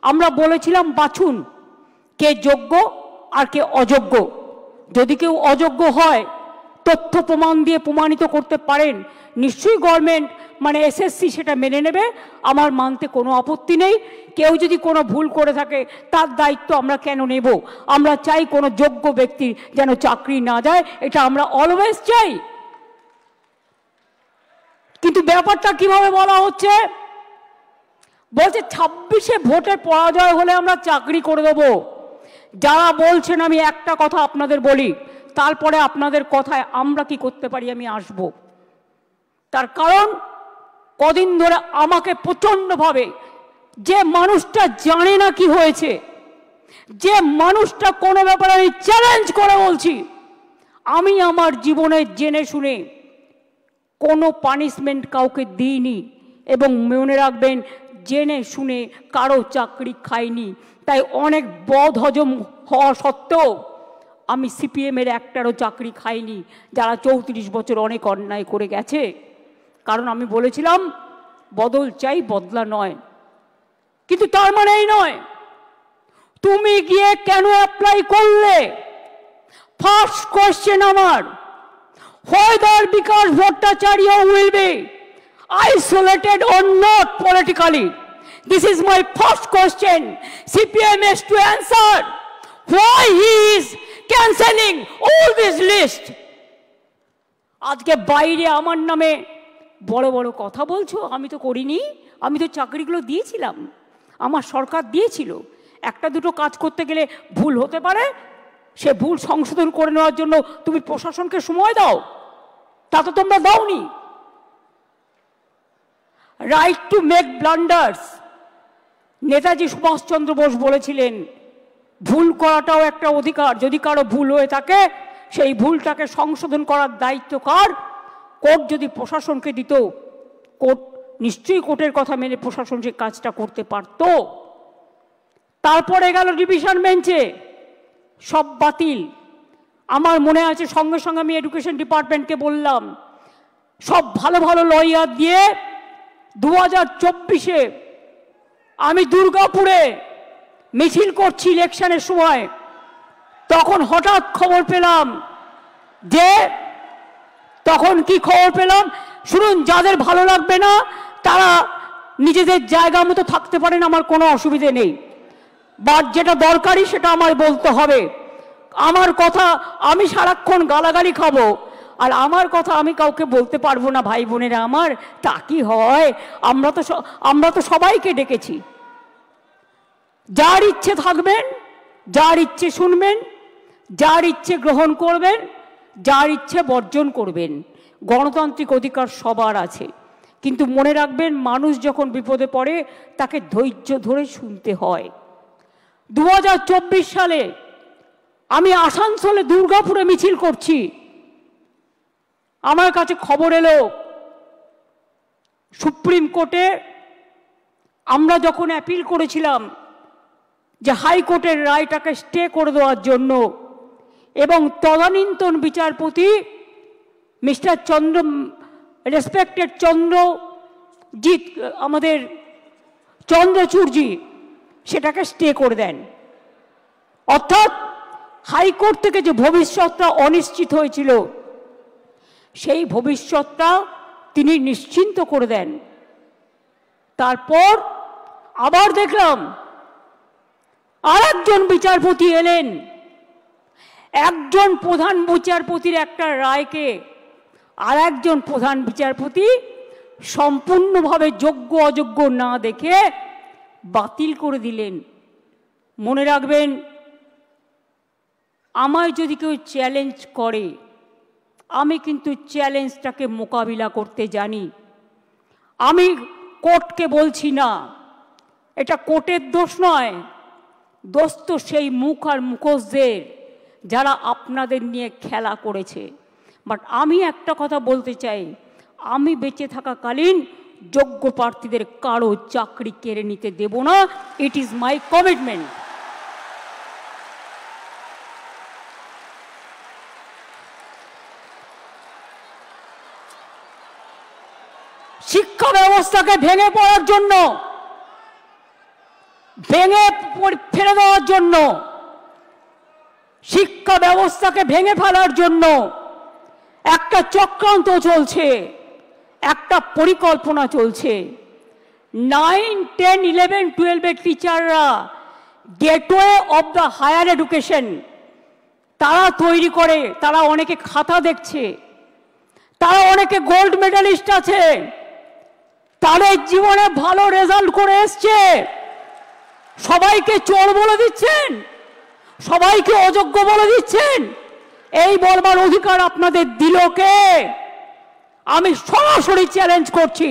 আমরা বলেছিলাম বাছুন কে যোগ্য আর কে অযোগ্য। যদি কেউ অযোগ্য হয়, তথ্য প্রমাণ দিয়ে প্রমাণিত করতে পারেন, নিশ্চয়ই গভর্নমেন্ট মানে এসএসসি সেটা মেনে নেবে, আমার মানতে কোনো আপত্তি নেই। কেউ যদি কোনো ভুল করে থাকে তার দায়িত্ব আমরা কেন নেব? আমরা চাই কোনো যোগ্য ব্যক্তির যেন চাকরি না যায়, এটা আমরা অলওয়েজ চাই। কিন্তু ব্যাপারটা কিভাবে বলা হচ্ছে, বলছে 26-এ ভোটে পরাজয় হলে আমরা চাকরি করে দেব। যারা বলছেন, আমি একটা কথা আপনাদের বলি, তারপরে আপনাদের কথায় আমরা কি করতে পারি আমি আসব। তার কারণ কদিন ধরে আমাকে প্রচণ্ডভাবে, যে মানুষটা জানে না কি হয়েছে, যে মানুষটা কোনো ব্যাপারে আমি চ্যালেঞ্জ করে বলছি, আমি আমার জীবনে জেনে শুনে কোনো পানিশমেন্ট কাউকে দিইনি এবং মনে রাখবেন জেনে শুনে কারো চাকরি খাইনি। তাই অনেক বদ হজম হওয়া সত্ত্বেও আমি সিপিএমের একটারও চাকরি খাইনি, যারা 34 বছর অনেক অন্যায় করে গেছে। কারণ আমি বলেছিলাম বদল চাই, বদলা নয়। কিন্তু তার মানে এই নয় তুমি গিয়ে কেন অ্যাপ্লাই করলে। ফার্স্ট কোয়েশ্চেন আমার, whether Bikash Bhattacharya will be isolated or not politically. This is my first question. CPM has to answer why he is cancelling all this list. আজকে বাইরে আমার নামে বড় বড় কথা বলছো, আমি তো করিনি, আমি তো চাকরিগুলো দিয়েছিলাম, আমার সরকার দিয়েছিল। একটা দুটো কাজ করতে গেলে ভুল হতে পারে, সে ভুল সংশোধন করে নেওয়ার জন্য তুমি প্রশাসনকে সময় দাও, তা তো তোমরা দাওনি। Right to make blunders, Netaji Subhash Chandra Bose বলেছিলেন ভুল করাটাও একটা অধিকার। যদি কারো ভুল হয়ে থাকে সেই ভুলটাকে সংশোধন করার দায়িত্ব কার? কোর্ট যদি প্রশাসনকে দিত, কোর্ট নিশ্চয়ই কোর্টের কথা মেনে প্রশাসন সে কাজটা করতে পারত। তারপরে গেল ডিভিশন বেঞ্চে, সব বাতিল। আমার মনে আছে সঙ্গে সঙ্গে আমি এডুকেশন ডিপার্টমেন্টকে বললাম, সব ভালো ভালো লয়ার দিয়ে 2024-এ আমি দুর্গাপুরে মিছিল করছি ইলেকশনের সময়। তখন হঠাৎ খবর পেলাম যে, তখন কি খবর পেলাম শুনুন, যাদের ভালো লাগবে না তারা নিজেদের জায়গা মতো থাকতে পারেন, আমার কোনো অসুবিধে নেই, বাট যেটা দরকারি সেটা আমার বলতে হবে। আমার কথা আমি সারাক্ষণ গালাগালি খাবো, আর আমার কথা আমি কাউকে বলতে পারবো না ভাই বোনেরা আমার, তা কি হয়? আমরা তো সবাইকে ডেকেছি। যার ইচ্ছে থাকবেন, যার ইচ্ছে শুনবেন, যার ইচ্ছে গ্রহণ করবেন, যার ইচ্ছে বর্জন করবেন। গণতান্ত্রিক অধিকার সবার আছে, কিন্তু মনে রাখবেন মানুষ যখন বিপদে পড়ে তাকে ধৈর্য ধরে শুনতে হয়। 2024 সালে আমি আসানসোলে দুর্গাপুরে মিছিল করছি, আমার কাছে খবর এলো সুপ্রিম কোর্টে আমরা যখন অ্যাপিল করেছিলাম যে হাইকোর্টের রায়টাকে স্টে করে দেওয়ার জন্য, এবং তদানীন্তন বিচারপতি মিস্টার রেসপেক্টেড চন্দ্রজিৎ, আমাদের চন্দ্রচূড়জি সেটাকে স্টে করে দেন। অর্থাৎ হাইকোর্ট থেকে যে ভবিষ্যৎটা অনিশ্চিত হয়েছিল সেই ভবিষ্যৎটা তিনি নিশ্চিন্ত করে দেন। তারপর আবার দেখলাম আরেকজন বিচারপতি এলেন, একজন প্রধান বিচারপতির একটা রায়কে আর একজন প্রধান বিচারপতি সম্পূর্ণভাবে যোগ্য অযোগ্য না দেখে বাতিল করে দিলেন। মনে রাখবেন, আমায় যদি কেউ চ্যালেঞ্জ করে আমি কিন্তু চ্যালেঞ্জটাকে মোকাবিলা করতে জানি। আমি কোর্টকে বলছি না, এটা কোর্টের দোষ নয়, দোষ তো সেই মুখ আর মুখোশদের যারা আপনাদের নিয়ে খেলা করেছে। বাট আমি একটা কথা বলতে চাই, আমি বেঁচে থাকাকালীন যোগ্য প্রার্থীদের কারো চাকরি কেড়ে নিতে দেব না। It is my commitment. শিক্ষা ব্যবস্থাকে ভেঙে পড়ার জন্য, ভেঙে ফেলে দেওয়ার জন্য, শিক্ষা ব্যবস্থাকে ভেঙে ফেলার জন্য একটা চক্রান্ত চলছে, একটা পরিকল্পনা চলছে। 9, 10, 11, 12 টিচাররা gateway of the higher education তারা তৈরি করে, তারা অনেকে খাতা দেখছে, তারা অনেকে গোল্ড মেডালিস্ট আছে, তাদের জীবনে ভালো রেজাল্ট করে এসছে, সবাইকে চোর বলে দিচ্ছেন, সবাইকে অযোগ্য বলে দিচ্ছেন। এই বলবার অধিকার আপনাদের দিল কে? আমি সরাসরি চ্যালেঞ্জ করছি।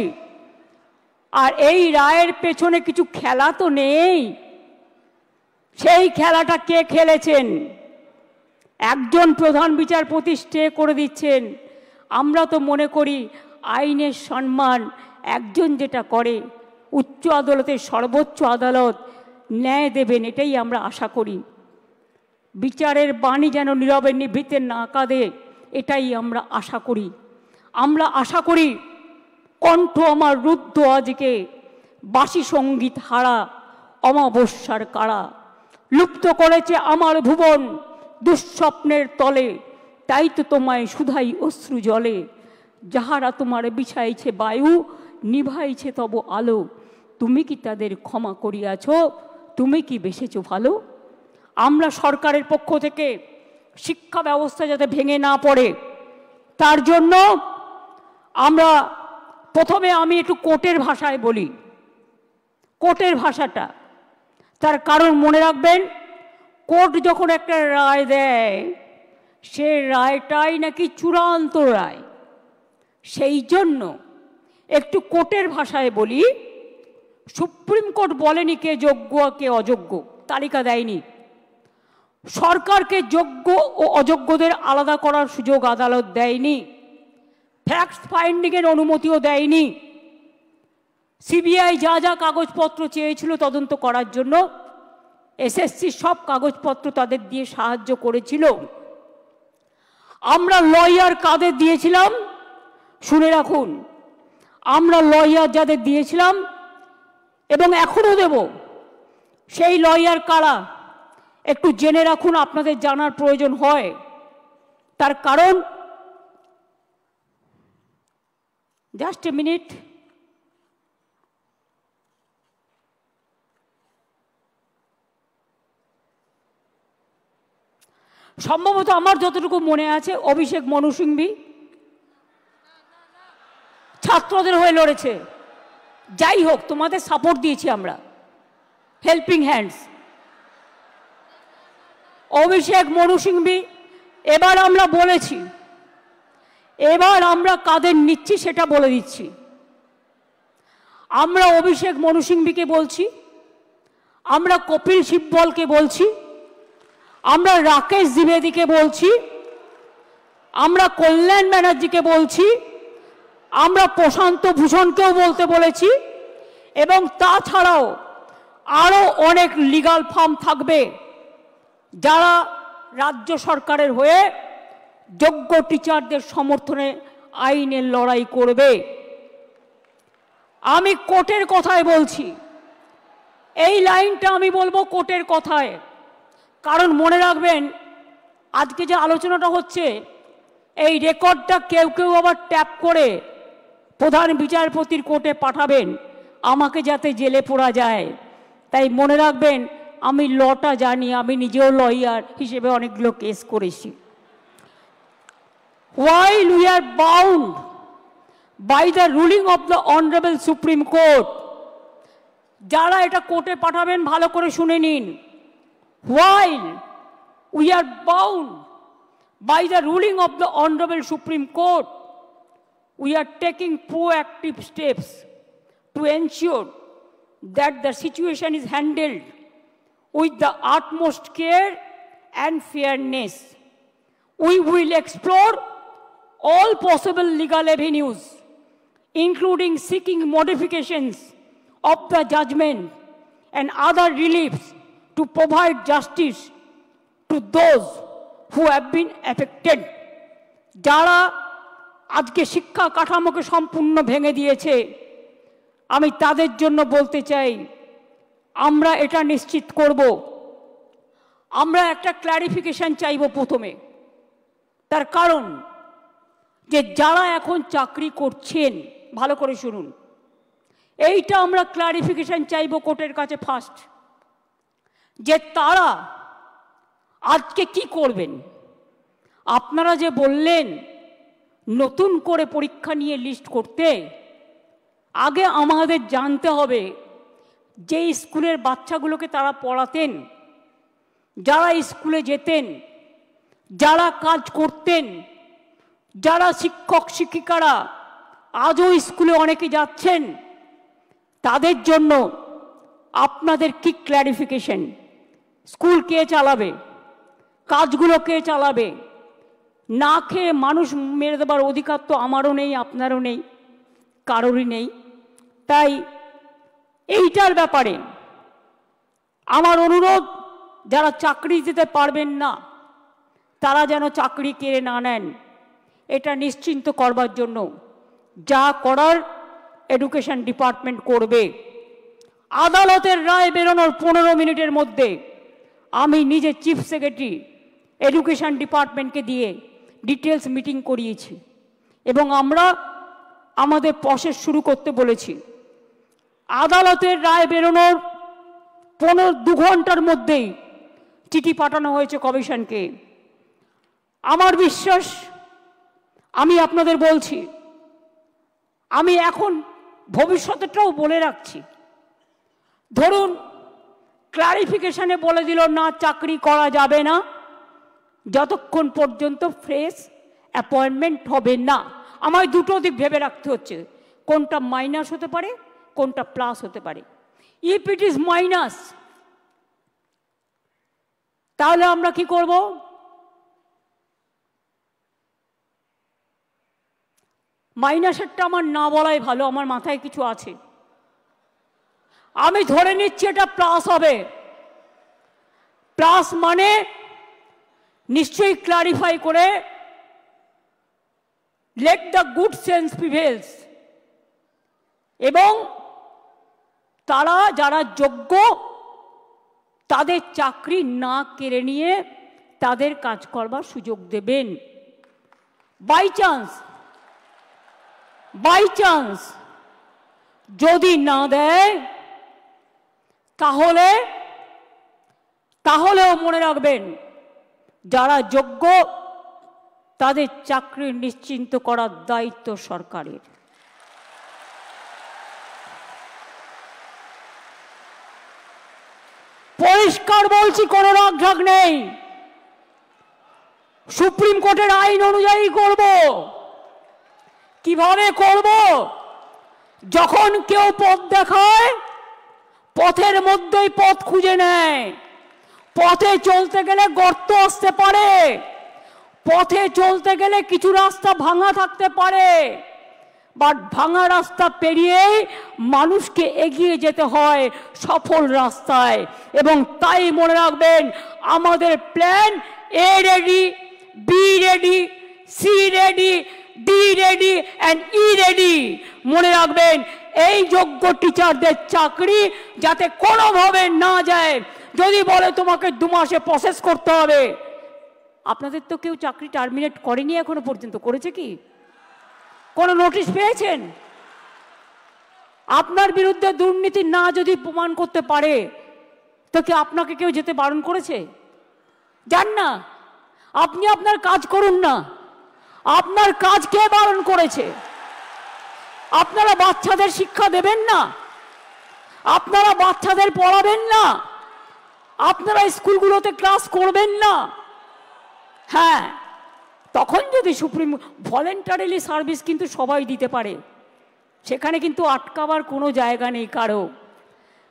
আর এই রায়ের পেছনে কিছু খেলা তো নেই। সেই খেলাটা কে খেলেছেন? একজন প্রধান বিচারপতি স্টে করে দিচ্ছেন। আমরা তো মনে করি আইনের সম্মান একজন যেটা করে, উচ্চ আদালতের সর্বোচ্চ আদালত ন্যায় দেবেন, এটাই আমরা আশা করি। বিচারের বাণী যেন নীরবে নিভৃতে না কাঁদে, এটাই আমরা আশা করি। আমরা আশা করি কণ্ঠ আমার রুদ্ধ আজকে, বাসি সঙ্গীত হারা অমাবস্যার কারা, লুপ্ত করেছে আমার ভুবন দুঃস্বপ্নের তলে, তাই তো তোমায় শুধাই অশ্রু জলে, যাহারা তোমার বিছাইছে বায়ু, নিভাইছে তব আলো, তুমি কি তাদের ক্ষমা করিয়াছ? তুমি কি বেসেছ ভালো? আমরা সরকারের পক্ষ থেকে শিক্ষা ব্যবস্থা যাতে ভেঙে না পড়ে, তার জন্য আমরা প্রথমে আমি একটু কোর্টের ভাষায় বলি। কোর্টের ভাষাটা, তার কারণ মনে রাখবেন, কোর্ট যখন একটা রায় দেয়, সে রায়টাই নাকি চূড়ান্ত রায়। সেই জন্য একটু কোর্টের ভাষায় বলি। সুপ্রিম কোর্ট বলেনি কে যোগ্য কে অযোগ্য, তালিকা দেয়নি। সরকারকে যোগ্য ও অযোগ্যদের আলাদা করার সুযোগ আদালত দেয়নি। ফ্যাক্ট ফাইন্ডিংয়ের অনুমতিও দেয়নি। সিবিআই যা যা কাগজপত্র চেয়েছিল তদন্ত করার জন্য, এসএসসি সব কাগজপত্র তাদের দিয়ে সাহায্য করেছিল। আমরা লয়ার কাদের দিয়েছিলাম শুনে রাখুন। আমরা লয়ার যাদের দিয়েছিলাম এবং এখনও দেব, সেই লয়ার কারা একটু জেনে রাখুন, আপনাদের জানার প্রয়োজন হয়। তার কারণ, জাস্ট এ মিনিট, সম্ভবত আমার যতটুকু মনে আছে অভিষেক মনু সিংভি ছাত্রদের হয়ে লড়েছে। যাই হোক, তোমাদের সাপোর্ট দিয়েছি আমরা, হেল্পিং হ্যান্ডস। অভিষেক মনু সিংভি, এবার আমরা বলেছি, এবার আমরা কাদের নিচ্ছি সেটা বলে দিচ্ছি। আমরা অভিষেক মনু সিংভিকে বলছি, আমরা কপিল সিব্বলকে বলছি, আমরা রাকেশ দ্বিবেদীকে বলছি, আমরা কল্যাণ ব্যানার্জিকে বলছি, আমরা প্রশান্ত ভূষণকেও বলতে বলেছি, এবং তাছাড়াও আরও অনেক লিগাল ফার্ম থাকবে যারা রাজ্য সরকারের হয়ে যোগ্য টিচারদের সমর্থনে আইনের লড়াই করবে। আমি কোর্টের কথায় বলছি, এই লাইনটা আমি বলবো কোর্টের কথায়, কারণ মনে রাখবেন আজকে যে আলোচনাটা হচ্ছে, এই রেকর্ডটা কেউ কেউ আবার ট্যাপ করে প্রধান বিচারপতির কোর্টে পাঠাবেন, আমাকে যাতে জেলে পোড়া যায়। তাই মনে রাখবেন, আমি লটা জানি, আমি নিজেও লয়ার হিসেবে অনেকগুলো কেস করেছি। While we are bound by the ruling of the Honorable Supreme Court, যারা এটা কোর্টে পাঠাবেন ভালো করে শুনে নিন। While we are bound by the ruling of the Honorable Supreme Court, we are taking proactive steps to ensure that the situation is handled with the utmost care and fairness. We will explore all possible legal avenues including seeking modifications of the judgment and other reliefs to provide justice to those who have been affected. যারা আজকে শিক্ষা কাঠামোকে সম্পূর্ণ ভেঙে দিয়েছে, আমি তাদের জন্য বলতে চাই, আমরা এটা নিশ্চিত করব, আমরা একটা ক্ল্যারিফিকেশন চাইব প্রথমে। তার কারণ যে যারা এখন চাকরি করছেন, ভালো করে শুনুন, এইটা আমরা ক্ল্যারিফিকেশন চাইব কোর্টের কাছে ফার্স্ট, যে তারা আজকে কি করবেন। আপনারা যে বললেন নতুন করে পরীক্ষা নিয়ে লিস্ট করতে, আগে আমাদের জানতে হবে যে স্কুলের বাচ্চাগুলোকে তারা পড়াতেন, যারা স্কুলে যেতেন, যারা কাজ করতেন, যারা শিক্ষক শিক্ষিকারা আজও স্কুলে অনেকে যাচ্ছেন, তাদের জন্য আপনাদের কি ক্ল্যারিফিকেশন? স্কুল কে চালাবে? কাজগুলো কে চালাবে? না খেয়ে মানুষ মেরে দেবার অধিকার তো আমারও নেই, আপনারও নেই, কারোরই নেই। তাই এইটার ব্যাপারে আমার অনুরোধ, যারা চাকরি দিতে পারবেন না তারা যেন চাকরি কেড়ে না নেন, এটা নিশ্চিন্ত করবার জন্য যা করার এডুকেশন ডিপার্টমেন্ট করবে। আদালতের রায় বেরোনোর 15 মিনিটের মধ্যে আমি নিজে চিফ সেক্রেটারি এডুকেশন ডিপার্টমেন্টকে দিয়ে ডিটেলস মিটিং করিয়েছি এবং আমরা আমাদের প্রসেস শুরু করতে বলেছি। আদালতের রায় বেরোনোর 2 ঘন্টার মধ্যেই চিঠি পাঠানো হয়েছে কমিশনকে। আমার বিশ্বাস, আমি আপনাদের বলছি, আমি এখন ভবিষ্যতেটাও বলে রাখছি, ধরুন ক্লারিফিকেশনে বলে দিল না চাকরি করা যাবে না যতক্ষণ পর্যন্ত ফ্রেশ অ্যাপয়েন্টমেন্ট হবে না। আমায় দুটো দিক ভেবে রাখতে হচ্ছে, কোনটা মাইনাস হতে পারে, কোনটা প্লাস হতে পারে। ইফ ইট ইজ মাইনাস, তাহলে আমরা কি করব? মাইনাসেরটা আমার না বলাই ভালো, আমার মাথায় কিছু আছে। আমি ধরে নিচ্ছি এটা প্লাস হবে। প্লাস মানে নিশ্চয়ই ক্লারিফাই করে let the good sense prevails, এবং তারা যারা যোগ্য তাদের চাকরি না কেড়ে নিয়ে তাদের কাজ করবার সুযোগ দেবেন। বাই চান্স যদি না দেয় তাহলেও মনে রাখবেন, যারা যোগ্য তাদের চাকরি নিশ্চিন্ত করার দায়িত্ব সরকারের। পরিষ্কার বলছি, কোনো রাগঢাক নেই। সুপ্রিম কোর্টের আইন অনুযায়ী করব। কিভাবে করব? যখন কেউ পথ দেখায়, পথের মধ্যেই পথ খুঁজে নেয়। পথে চলতে গেলে গর্ত আসতে পারে, পথে চলতে গেলে কিছু রাস্তা ভাঙা থাকতে পারে, বাট ভাঙা রাস্তা পেরিয়েই মানুষকে এগিয়ে যেতে হয় সফল রাস্তায়। এবং তাই মনে রাখবেন, আমাদের plan A ready, B ready, C ready, D ready and E ready. মনে রাখবেন, এই যোগ্য টিচারদের চাকরি যাতে কোনোভাবে না যায়। যদি বলে তোমাকে 2 মাসে প্রসেস করতে হবে, আপনাদের তো কেউ চাকরি টার্মিনেট করেনি এখনো পর্যন্ত, করেছে কি? কোনো নোটিশ পেয়েছেন? আপনার বিরুদ্ধে দুর্নীতি না যদি প্রমাণ করতে পারে, তো কি আপনাকে কেউ যেতে বারণ করেছে? যান না, আপনি আপনার কাজ করুন না। আপনার কাজ কে বারণ করেছে? আপনারা বাচ্চাদের শিক্ষা দেবেন না, আপনারা বাচ্চাদের পড়াবেন না, আপনারা স্কুলগুলোতে ক্লাস করবেন না। হ্যাঁ, তখন যদি সুপ্রিম ভলেন্টারিলি সার্ভিস কিন্তু সবাই দিতে পারে, সেখানে কিন্তু আটকাবার কোনো জায়গা নেই কারো।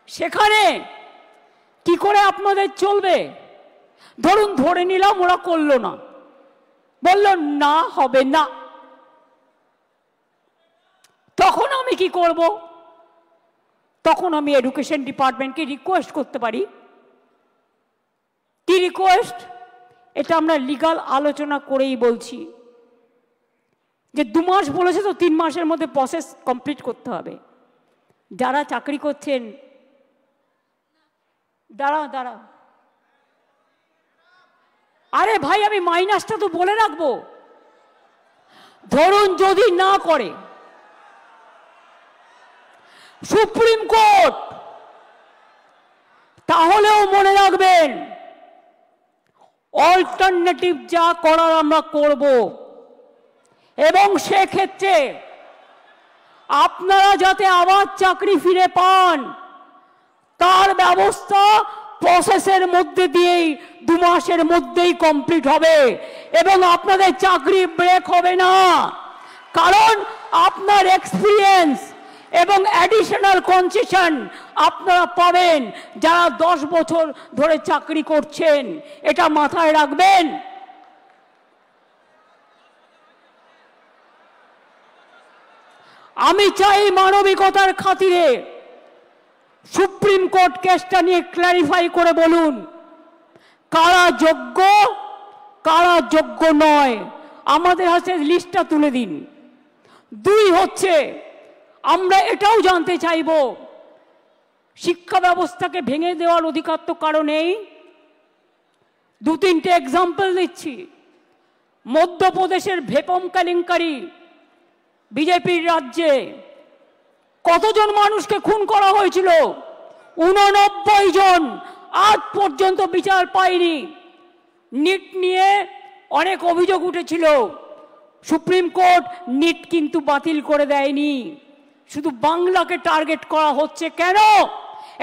সেখানে কি করে আপনাদের চলবে? ধরুন ধরে নিলাম ওরা করলো না, বলল না হবে না, তখন কি করব? তখন আমি এডুকেশন ডিপার্টমেন্টকে রিকোয়েস্ট করতে পারি। কি রিকোয়েস্ট? এটা আমরা লিগাল আলোচনা করেই বলছি যে 2 মাস বলেছে তো 3 মাসের মধ্যে প্রসেস কমপ্লিট করতে হবে। যারা চাকরি করছেন, দাঁড়া, আরে ভাই আমি মাইনাসটা তো বলে রাখবো। ধরুন যদি না করে সুপ্রিম কোর্ট, তাহলেও মনে রাখবেন অল্টারনেটিভ যা করার আমরা করব, এবং সেক্ষেত্রে আপনারা যাতে আবার চাকরি ফিরে পান তার ব্যবস্থা প্রসেসের মধ্যে দিয়েই 2 মাসের মধ্যেই কমপ্লিট হবে, এবং আপনাদের চাকরি ব্রেক হবে না। কারণ আপনার এক্সপিরিয়েন্স এবং অ্যাডিশনাল কনসেশন আপনারা পাবেন যারা 10 বছর ধরে চাকরি করছেন। এটা মাথায় রাখবেন। আমি চাই মানবিকতার খাতিরে সুপ্রিম কোর্ট কেসটা নিয়ে ক্ল্যারিফাই করে বলুন কারা যোগ্য কারা যোগ্য নয়। আমাদের হাতে লিস্টটা তুলে দিন। 2 হচ্ছে আমরা এটাও জানতে চাইব শিক্ষা ব্যবস্থাকে ভেঙে দেওয়ার অধিকার তো কারো নেই। 2-3টে এক্সাম্পল দিচ্ছি। মধ্যপ্রদেশের ভেপম কেলেঙ্কারি, বিজেপির রাজ্যে কতজন মানুষকে খুন করা হয়েছিল? 89 জন। আজ পর্যন্ত বিচার পায়নি। নিট নিয়ে অনেক অভিযোগ উঠেছিল, সুপ্রিম কোর্ট নিট কিন্তু বাতিল করে দেয়নি। শুধু বাংলাকে টার্গেট করা হচ্ছে কেন?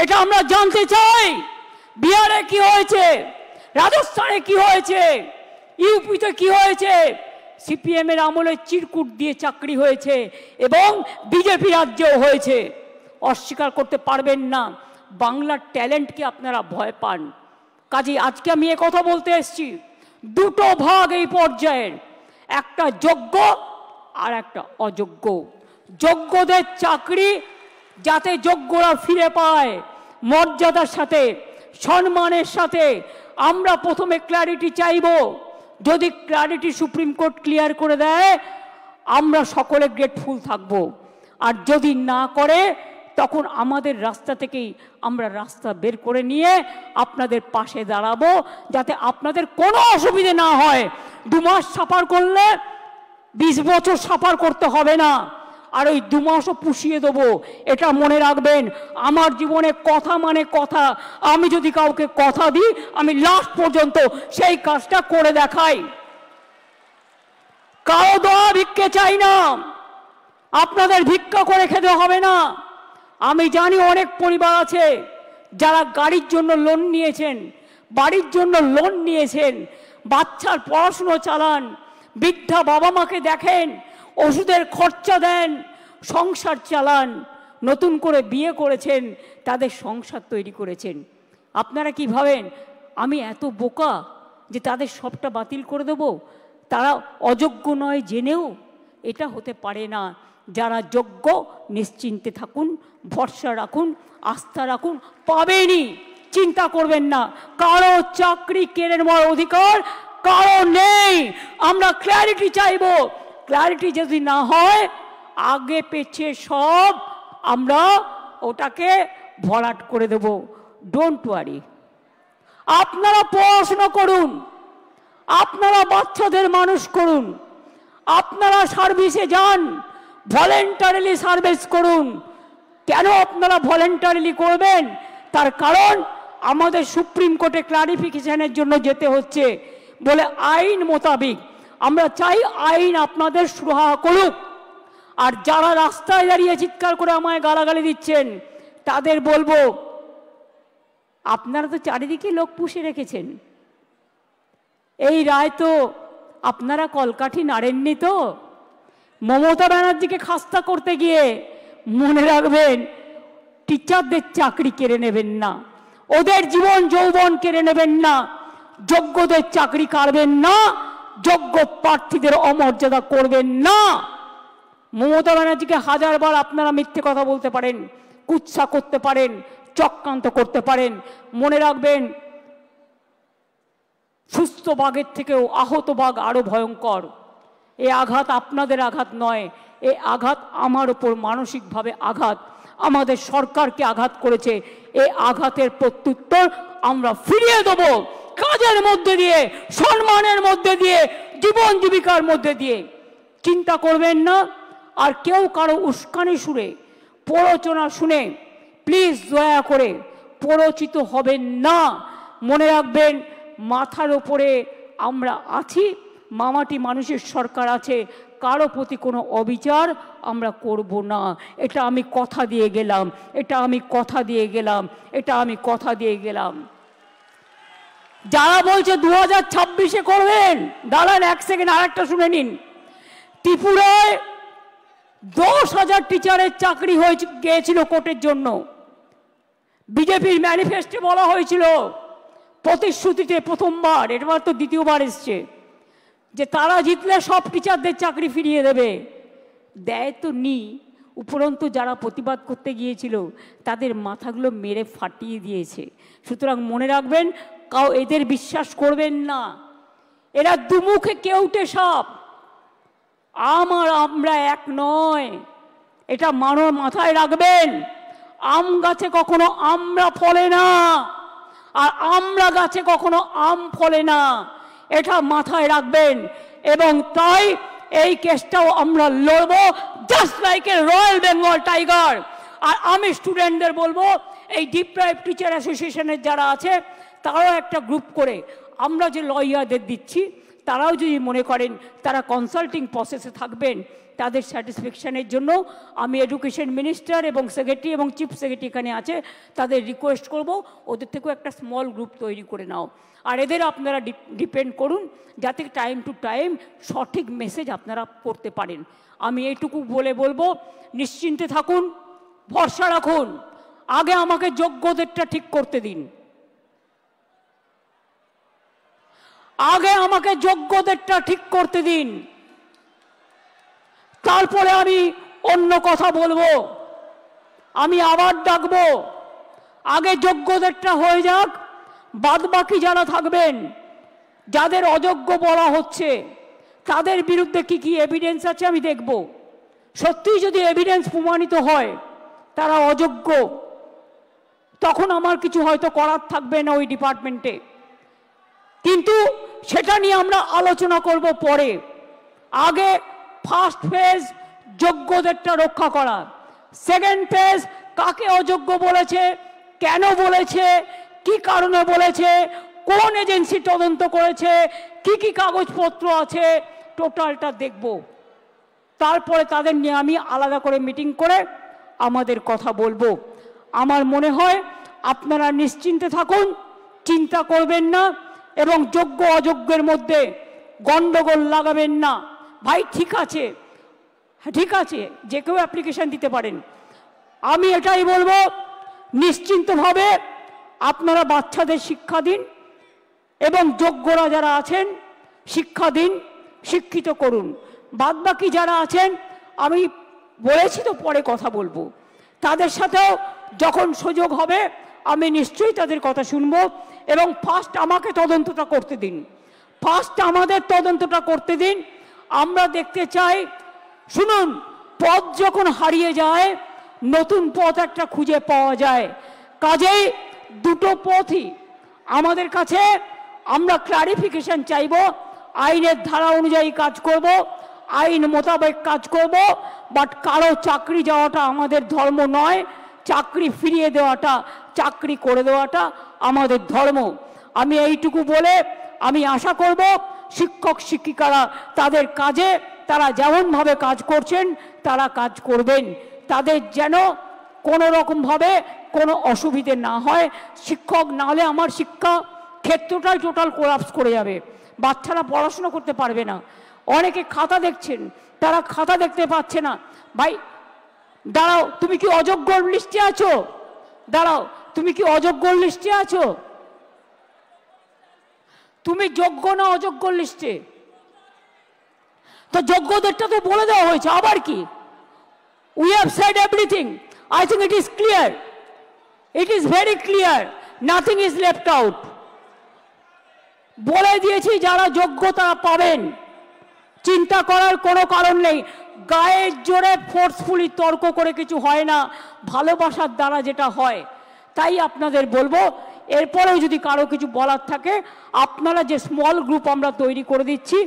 এটা আমরা জানতে চাই। বিহারে কি হয়েছে, রাজস্থানে কি হয়েছে, ইউপিতে কি হয়েছে? সিপিএম এর আমলে চিরকুট দিয়ে চাকরি হয়েছে এবং বিজেপি রাজ্যেও হয়েছে। অস্বীকার করতে পারবেন না। বাংলার ট্যালেন্টকে আপনারা ভয় পান। কাজেই আজকে আমি এ কথা বলতে এসেছি, 2টো ভাগ এই পর্যায়ের, একটা যোগ্য আর একটা অযোগ্য। যোগ্যদের চাকরি যাতে যোগ্যরা ফিরে পায় মর্যাদার সাথে, সম্মানের সাথে, আমরা প্রথমে ক্ল্যারিটি চাইব। যদি ক্ল্যারিটি সুপ্রিম কোর্ট ক্লিয়ার করে দেয় আমরা সকলে গ্রেটফুল থাকব, আর যদি না করে তখন আমাদের রাস্তা থেকেই আমরা রাস্তা বের করে নিয়ে আপনাদের পাশে দাঁড়াবো, যাতে আপনাদের কোনো অসুবিধে না হয়। 2 মাস সাফার করলে 20 বছর সাফার করতে হবে না, আর ওই 2 মাসও পুষিয়ে দেবো। এটা মনে রাখবেন। আমার জীবনে কথা মানে কথা। আমি যদি কাউকে কথা দিই আমি লাস্ট পর্যন্ত সেই কাজটা করে দেখাই। কারো দোয়া ভিক্ষে চাই না, আপনাদের ভিক্ষা করে খেতে হবে না। আমি জানি অনেক পরিবার আছে যারা গাড়ির জন্য লোন নিয়েছেন, বাড়ির জন্য লোন নিয়েছেন, বাচ্চার পড়াশুনো চালান, বৃদ্ধা বাবা মাকে দেখেন, ওষুধের খরচা দেন, সংসার চালান, নতুন করে বিয়ে করেছেন, তাদের সংসার তৈরি করেছেন। আপনারা কি ভাবেন আমি এত বোকা যে তাদের সবটা বাতিল করে দেব? তারা অযোগ্য নয় জেনেও? এটা হতে পারে না। যারা যোগ্য নিশ্চিন্তে থাকুন, ভরসা রাখুন, আস্থা রাখুন, পাবেনই, চিন্তা করবেন না। কারো চাকরি কেড়ে নেওয়ার অধিকার কারো নেই। আমরা ক্ল্যারিটি চাইব। ক্ল্যারিটি যদি না হয় আগে পেছে সব আমরা ওটাকে ভরাট করে দেব। Don't worry. আপনারা পড়াশোনা করুন, আপনারা বাচ্চাদের মানুষ করুন, আপনারা সার্ভিসে যান, ভলেন্টারিলি সার্ভিস করুন। কেন আপনারা ভলেন্টারিলি করবেন? তার কারণ আমাদের সুপ্রিম কোর্টে ক্লারিফিকেশনের জন্য যেতে হচ্ছে বলে আইন মোতাবেক আমরা চাই আইন আপনাদের সুরাহা করুক। আর যারা রাস্তায় দাঁড়িয়ে চিৎকার করে আমায় গালাগালি দিচ্ছেন তাদের বলবো, আপনারা তো চারিদিকে লোক পুষে রেখেছেন। এই রায় তো আপনারা কলকাঠি নাড়েননি তো। মমতা ব্যানার্জিকে খাস্তা করতে গিয়ে মনে রাখবেন টিচারদের চাকরি কেড়ে নেবেন না, ওদের জীবন যৌবন কেড়ে নেবেন না, যোগ্যদের চাকরি কাড়বেন না, যোগ্য প্রার্থীদের অমর্যাদা করবেন না। মমতা ব্যানার্জিকে হাজারবার আপনারা মিথ্যে কথা বলতে পারেন, কুৎসা করতে পারেন, চক্রান্ত করতে পারেন, মনে রাখবেন সুস্থ বাঘের থেকেও আহত বাঘ আরো ভয়ঙ্কর। এই আঘাত আপনাদের আঘাত নয়, এই আঘাত আমার উপর মানসিকভাবে আঘাত, আমাদের সরকারকে আঘাত করেছে। এই আঘাতের প্রত্যুত্তর আমরা ফিরিয়ে দেব কাজের মধ্যে দিয়ে, সম্মানের মধ্যে দিয়ে, জীবন জীবিকার মধ্যে দিয়ে। চিন্তা করবেন না, আর কেউ কারো উস্কানি সুরে, প্ররোচনা শুনে প্লিজ দয়া করে প্ররোচিত হবেন না। মনে রাখবেন মাথার ওপরে আমরা আছি, মামাটি মানুষের সরকার আছে, কারো প্রতি কোনো অবিচার আমরা করব না। এটা আমি কথা দিয়ে গেলাম, এটা আমি কথা দিয়ে গেলাম, এটা আমি কথা দিয়ে গেলাম। যারা বলছে 2026-এ করবেন, দাঁড়ান এক সেকেন্ড, আরেকটা শুনে নিন। ত্রিপুরায় 10,000 টিচারের চাকরি হয়ে গিয়েছিল কোর্টের জন্য। বিজেপির ম্যানিফেস্টো বলা হয়েছিল, প্রতিশ্রুতিতে প্রথমবার, এবার তো দ্বিতীয়বার এসছে, যে তারা জিতলে সব টিচারদের চাকরি ফিরিয়ে দেবে। দেয় তো নি, উপরন্তু যারা প্রতিবাদ করতে গিয়েছিল তাদের মাথাগুলো মেরে ফাটিয়ে দিয়েছে। সুতরাং মনে রাখবেন, এদের বিশ্বাস করবেন না, এরা দুমুখে কেউটে সাপ। আমরা এক নয়, এটা মাথায় রাখবেন। আম গাছে কখনো আমরা ফলে না, আর আমরা গাছে কখনো আম ফলে না, এটা মাথায় রাখবেন। এবং তাই এই কেসটাও আমরা লড়বো, just like a royal Bengal tiger. আর আমি স্টুডেন্টদের বলবো, এই ডিপ্রাইভ টিচার অ্যাসোসিয়েশনের যারা আছে তারাও একটা গ্রুপ করে, আমরা যে লয়ারদের দিচ্ছি তারাও যদি মনে করেন তারা কনসাল্টিং প্রসেসে থাকবেন, তাদের স্যাটিসফ্যাকশানের জন্য আমি এডুকেশন মিনিস্টার এবং সেক্রেটারি এবং চিফ সেক্রেটারি এখানে আছে, তাদের রিকোয়েস্ট করব ওদের থেকেও একটা স্মল গ্রুপ তৈরি করে নাও। আর এদের আপনারা ডিপেন্ড করুন যাতে টাইম টু টাইম সঠিক মেসেজ আপনারা করতে পারেন। আমি এইটুকু বলবো, নিশ্চিন্তে থাকুন, ভরসা রাখুন। আগে আমাকে যোগ্যদেরটা ঠিক করতে দিন, আগে আমাকে যোগ্যদেরটা ঠিক করতে দিন, তারপরে আমি অন্য কথা বলবো, আমি আবার ডাকবো। আগে যোগ্যদেরটা হয়ে যাক, বাদ বাকি যারা থাকবেন, যাদের অযোগ্য বলা হচ্ছে তাদের বিরুদ্ধে কি কি এভিডেন্স আছে আমি দেখব। সত্যিই যদি এভিডেন্স প্রমাণিত হয় তারা অযোগ্য, তখন আমার কিছু হয়তো করার থাকবে না ওই ডিপার্টমেন্টে, কিন্তু সেটা নিয়ে আমরা আলোচনা করব পরে। আগে ফার্স্ট ফেজ যোগ্যদেরটা রক্ষা করা, সেকেন্ড ফেজ কাকে অযোগ্য বলেছে, কেন বলেছে, কি কারণে বলেছে, কোন এজেন্সি তদন্ত করেছে, কি কি কাগজপত্র আছে, টোটালটা দেখব। তারপরে তাদের নিয়ে আমি আলাদা করে মিটিং করে আমাদের কথা বলবো। আমার মনে হয় আপনারা নিশ্চিন্তে থাকুন, চিন্তা করবেন না, এবং যোগ্য অযোগ্যের মধ্যে গন্ডগোল লাগাবেন না। ভাই ঠিক আছে, ঠিক আছে, যে কেউ অ্যাপ্লিকেশন দিতে পারেন। আমি এটাই বলবো, নিশ্চিন্তভাবে আপনারা বাচ্চাদের শিক্ষা দিন এবং যোগ্যরা যারা আছেন শিক্ষা দিন, শিক্ষিত করুন। বাদবাকি যারা আছেন আমি বলেছি তো পরে কথা বলবো, তাদের সাথেও যখন সুযোগ হবে আমি নিশ্চয়ই তাদের কথা শুনবো। এবং ফার্স্ট আমাকে তদন্তটা করতে দিন, ফার্স্ট আমাদের তদন্তটা করতে দিন। আমরা দেখতে চাই, শুনুন, পথ যখন হারিয়ে যায় নতুন পথ একটা খুঁজে পাওয়া যায়। কাজেই দুটো পথই আমাদের কাছে, আমরা ক্লারিফিকেশন চাইব, আইনের ধারা অনুযায়ী কাজ করব, আইন মোতাবেক কাজ করব। বাট কারো চাকরি যাওয়াটা আমাদের ধর্ম নয়, চাকরি ফিরিয়ে দেওয়াটা, চাকরি করে দেওয়াটা আমাদের ধর্ম। আমি এইটুকু বলে আমি আশা করব শিক্ষক শিক্ষিকারা তাদের কাজে তারা যেমনভাবে কাজ করছেন তারা কাজ করবেন, তাদের যেন কোনো রকমভাবে কোনো অসুবিধে না হয়। শিক্ষক না হলে আমার শিক্ষা ক্ষেত্রটাই টোটাল কোলাপস করে যাবে, বাচ্চারা পড়াশোনা করতে পারবে না। অনেকে খাতা দেখছেন, তারা খাতা দেখতে পাচ্ছে না। ভাই দাঁড়াও, তুমি কি অযোগ্য লিস্টে আছো? দাঁড়াও, তুমি কি অযোগ্য লিস্টে আছো? তুমি যোগ্য না অযোগ্য লিস্টে? তো যোগ্যদেরটা তো বলে দেওয়া হয়েছে, আবার কি? We have said everything. I think it is clear. It is very clear. Nothing is left out. বলে দিয়েছি যারা যোগ্যতা পাবেন, চিন্তা করার কোনো কারণ নেই। গায়ের জোরে ফোর্সফুলি তর্ক করে কিছু হয় না, ভালোবাসার দ্বারা যেটা হয়। তাই আপনাদের বলবো, এরপরেও যদি কারো কিছু বলার থাকে, আপনারা যে স্মল গ্রুপ আমরা তৈরি করে দিচ্ছি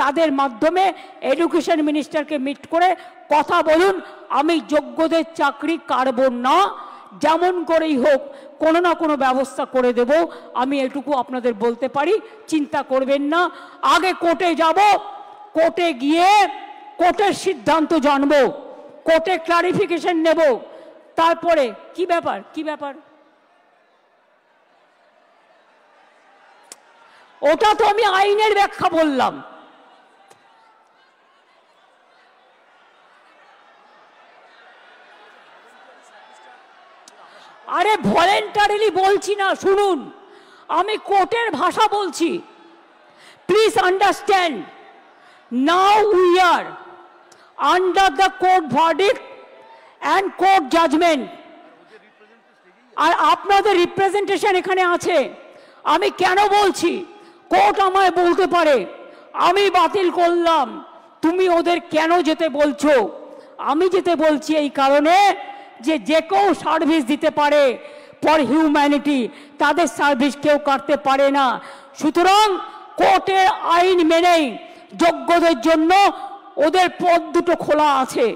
তাদের মাধ্যমে এডুকেশন মিনিস্টারকে মিট করে কথা বলুন। আমি যোগ্যদের চাকরি কাটব না, যেমন করেই হোক কোনো না কোনো ব্যবস্থা করে দেব। আমি এটুকু আপনাদের বলতে পারি, চিন্তা করবেন না। আগে কোর্টে যাব, কোর্টে গিয়ে কোর্টের সিদ্ধান্ত জানব, কোর্টে ক্লারিফিকেশন নেব, তারপরে কি ব্যাপার কি ব্যাপার ওটা তো আমি আইনের ব্যাখ্যা বললাম। আরে ভলেন্টারিলি বলছি না, শুনুন, আমি কোর্টের ভাষা বলছি। Please understand, now we are under the court verdict and court judgement. আর আপনাদের রিপ্রেজেন্টেশন এখানে আছে। আমি কেন বলছি, কোর্ট আমায় বলতে পারে আমি বাতিল করলাম, তুমি ওদের কেন যেতে বলছো? আমি যেতে বলছি এই কারণে যে যে কেউ সার্ভিস দিতে পারে ফর হিউম্যানিটি, তাদের সার্ভিস কেউ কাটতে পারে না। সুতরাং কোর্টের আইন মেনেই যোগ্যদের জন্য ওদের পথ দুটো খোলা আছে।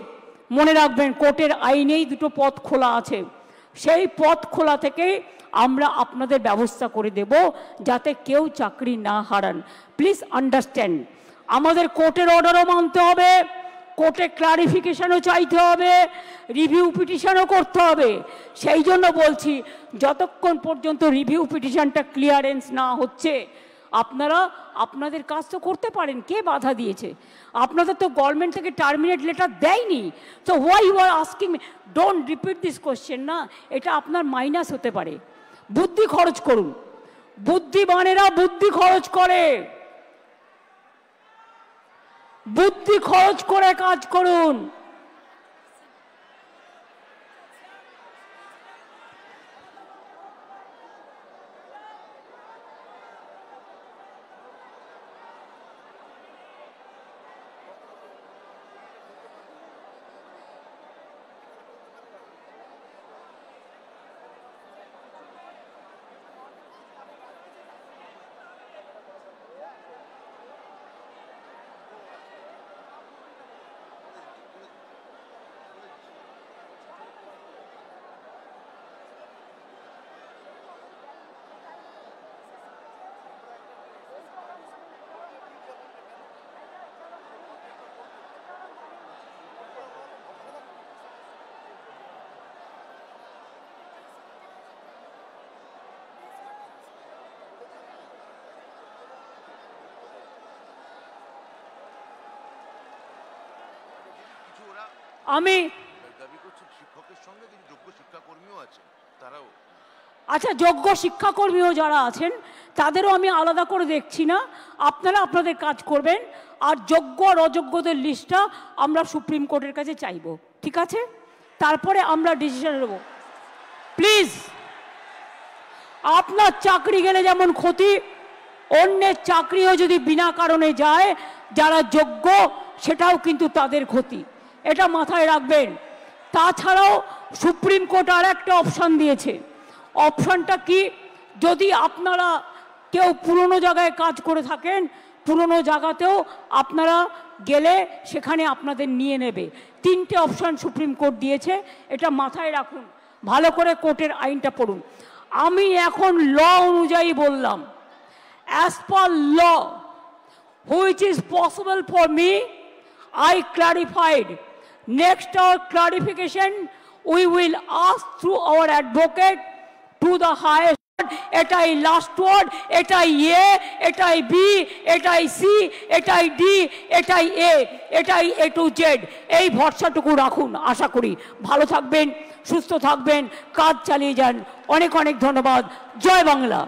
মনে রাখবেন, কোর্টের আইনেই দুটো পথ খোলা আছে। সেই পথ খোলা থেকেই আমরা আপনাদের ব্যবস্থা করে দেব যাতে কেউ চাকরি না হারান। প্লিজ আন্ডারস্ট্যান্ড, আমাদের কোর্টের অর্ডারও মানতে হবে, কোর্টে ক্লারিফিকেশনও চাইতে হবে, রিভিউ পিটিশনও করতে হবে। সেই জন্য বলছি, যতক্ষণ পর্যন্ত রিভিউ পিটিশনটা ক্লিয়ারেন্স না হচ্ছে আপনারা আপনাদের কাজ তো করতে পারেন। কে বাধা দিয়েছে? আপনাদের তো গভর্নমেন্ট থেকে টার্মিনেট লেটার দেয়নি। তো why you are asking me? Don't repeat this question না, এটা আপনার মাইনাস হতে পারে। বুদ্ধি খরচ করুন, বুদ্ধিমানেরা বুদ্ধি খরচ করে, বুদ্ধি খরচ করে কাজ করুন। আমি আচ্ছা, যোগ্য শিক্ষাকর্মীও যারা আছেন তাদেরও আমি আলাদা করে দেখছি না, আপনারা আপনাদের কাজ করবেন। আর যোগ্য আর অযোগ্যদের লিস্টটা আমরা সুপ্রিম কোর্টের কাছে চাইব, ঠিক আছে? তারপরে আমরা ডিসিশন নেব। প্লিজ, আপনার চাকরি গেলে যেমন ক্ষতি, অন্যের চাকরিও যদি বিনা কারণে যায় যারা যোগ্য, সেটাও কিন্তু তাদের ক্ষতি, এটা মাথায় রাখবেন। তাছাড়াও সুপ্রিম কোর্ট আর একটা অপশান দিয়েছে। অপশানটা কি? যদি আপনারা কেউ পুরনো জায়গায় কাজ করে থাকেন, পুরনো জায়গাতেও আপনারা গেলে সেখানে আপনাদের নিয়ে নেবে। তিনটে অপশান সুপ্রিম কোর্ট দিয়েছে, এটা মাথায় রাখুন, ভালো করে কোর্টের আইনটা পড়ুন। আমি এখন ল অনুযায়ী বললাম, as per law which is possible for me, I clarified. Next our clarification, we will ask through our advocate to the highest court. এটাই লাস্ট ওয়ার্ড, এটাই এ, এটাই বি, এটাই সি, এটাই ডি, এটাই এ, এটাই এ টু জেড। এই ভরসাটুকু রাখুন। আশা করি ভালো থাকবেন, সুস্থ থাকবেন, কাজ চালিয়ে যান। অনেক অনেক ধন্যবাদ। জয় বাংলা।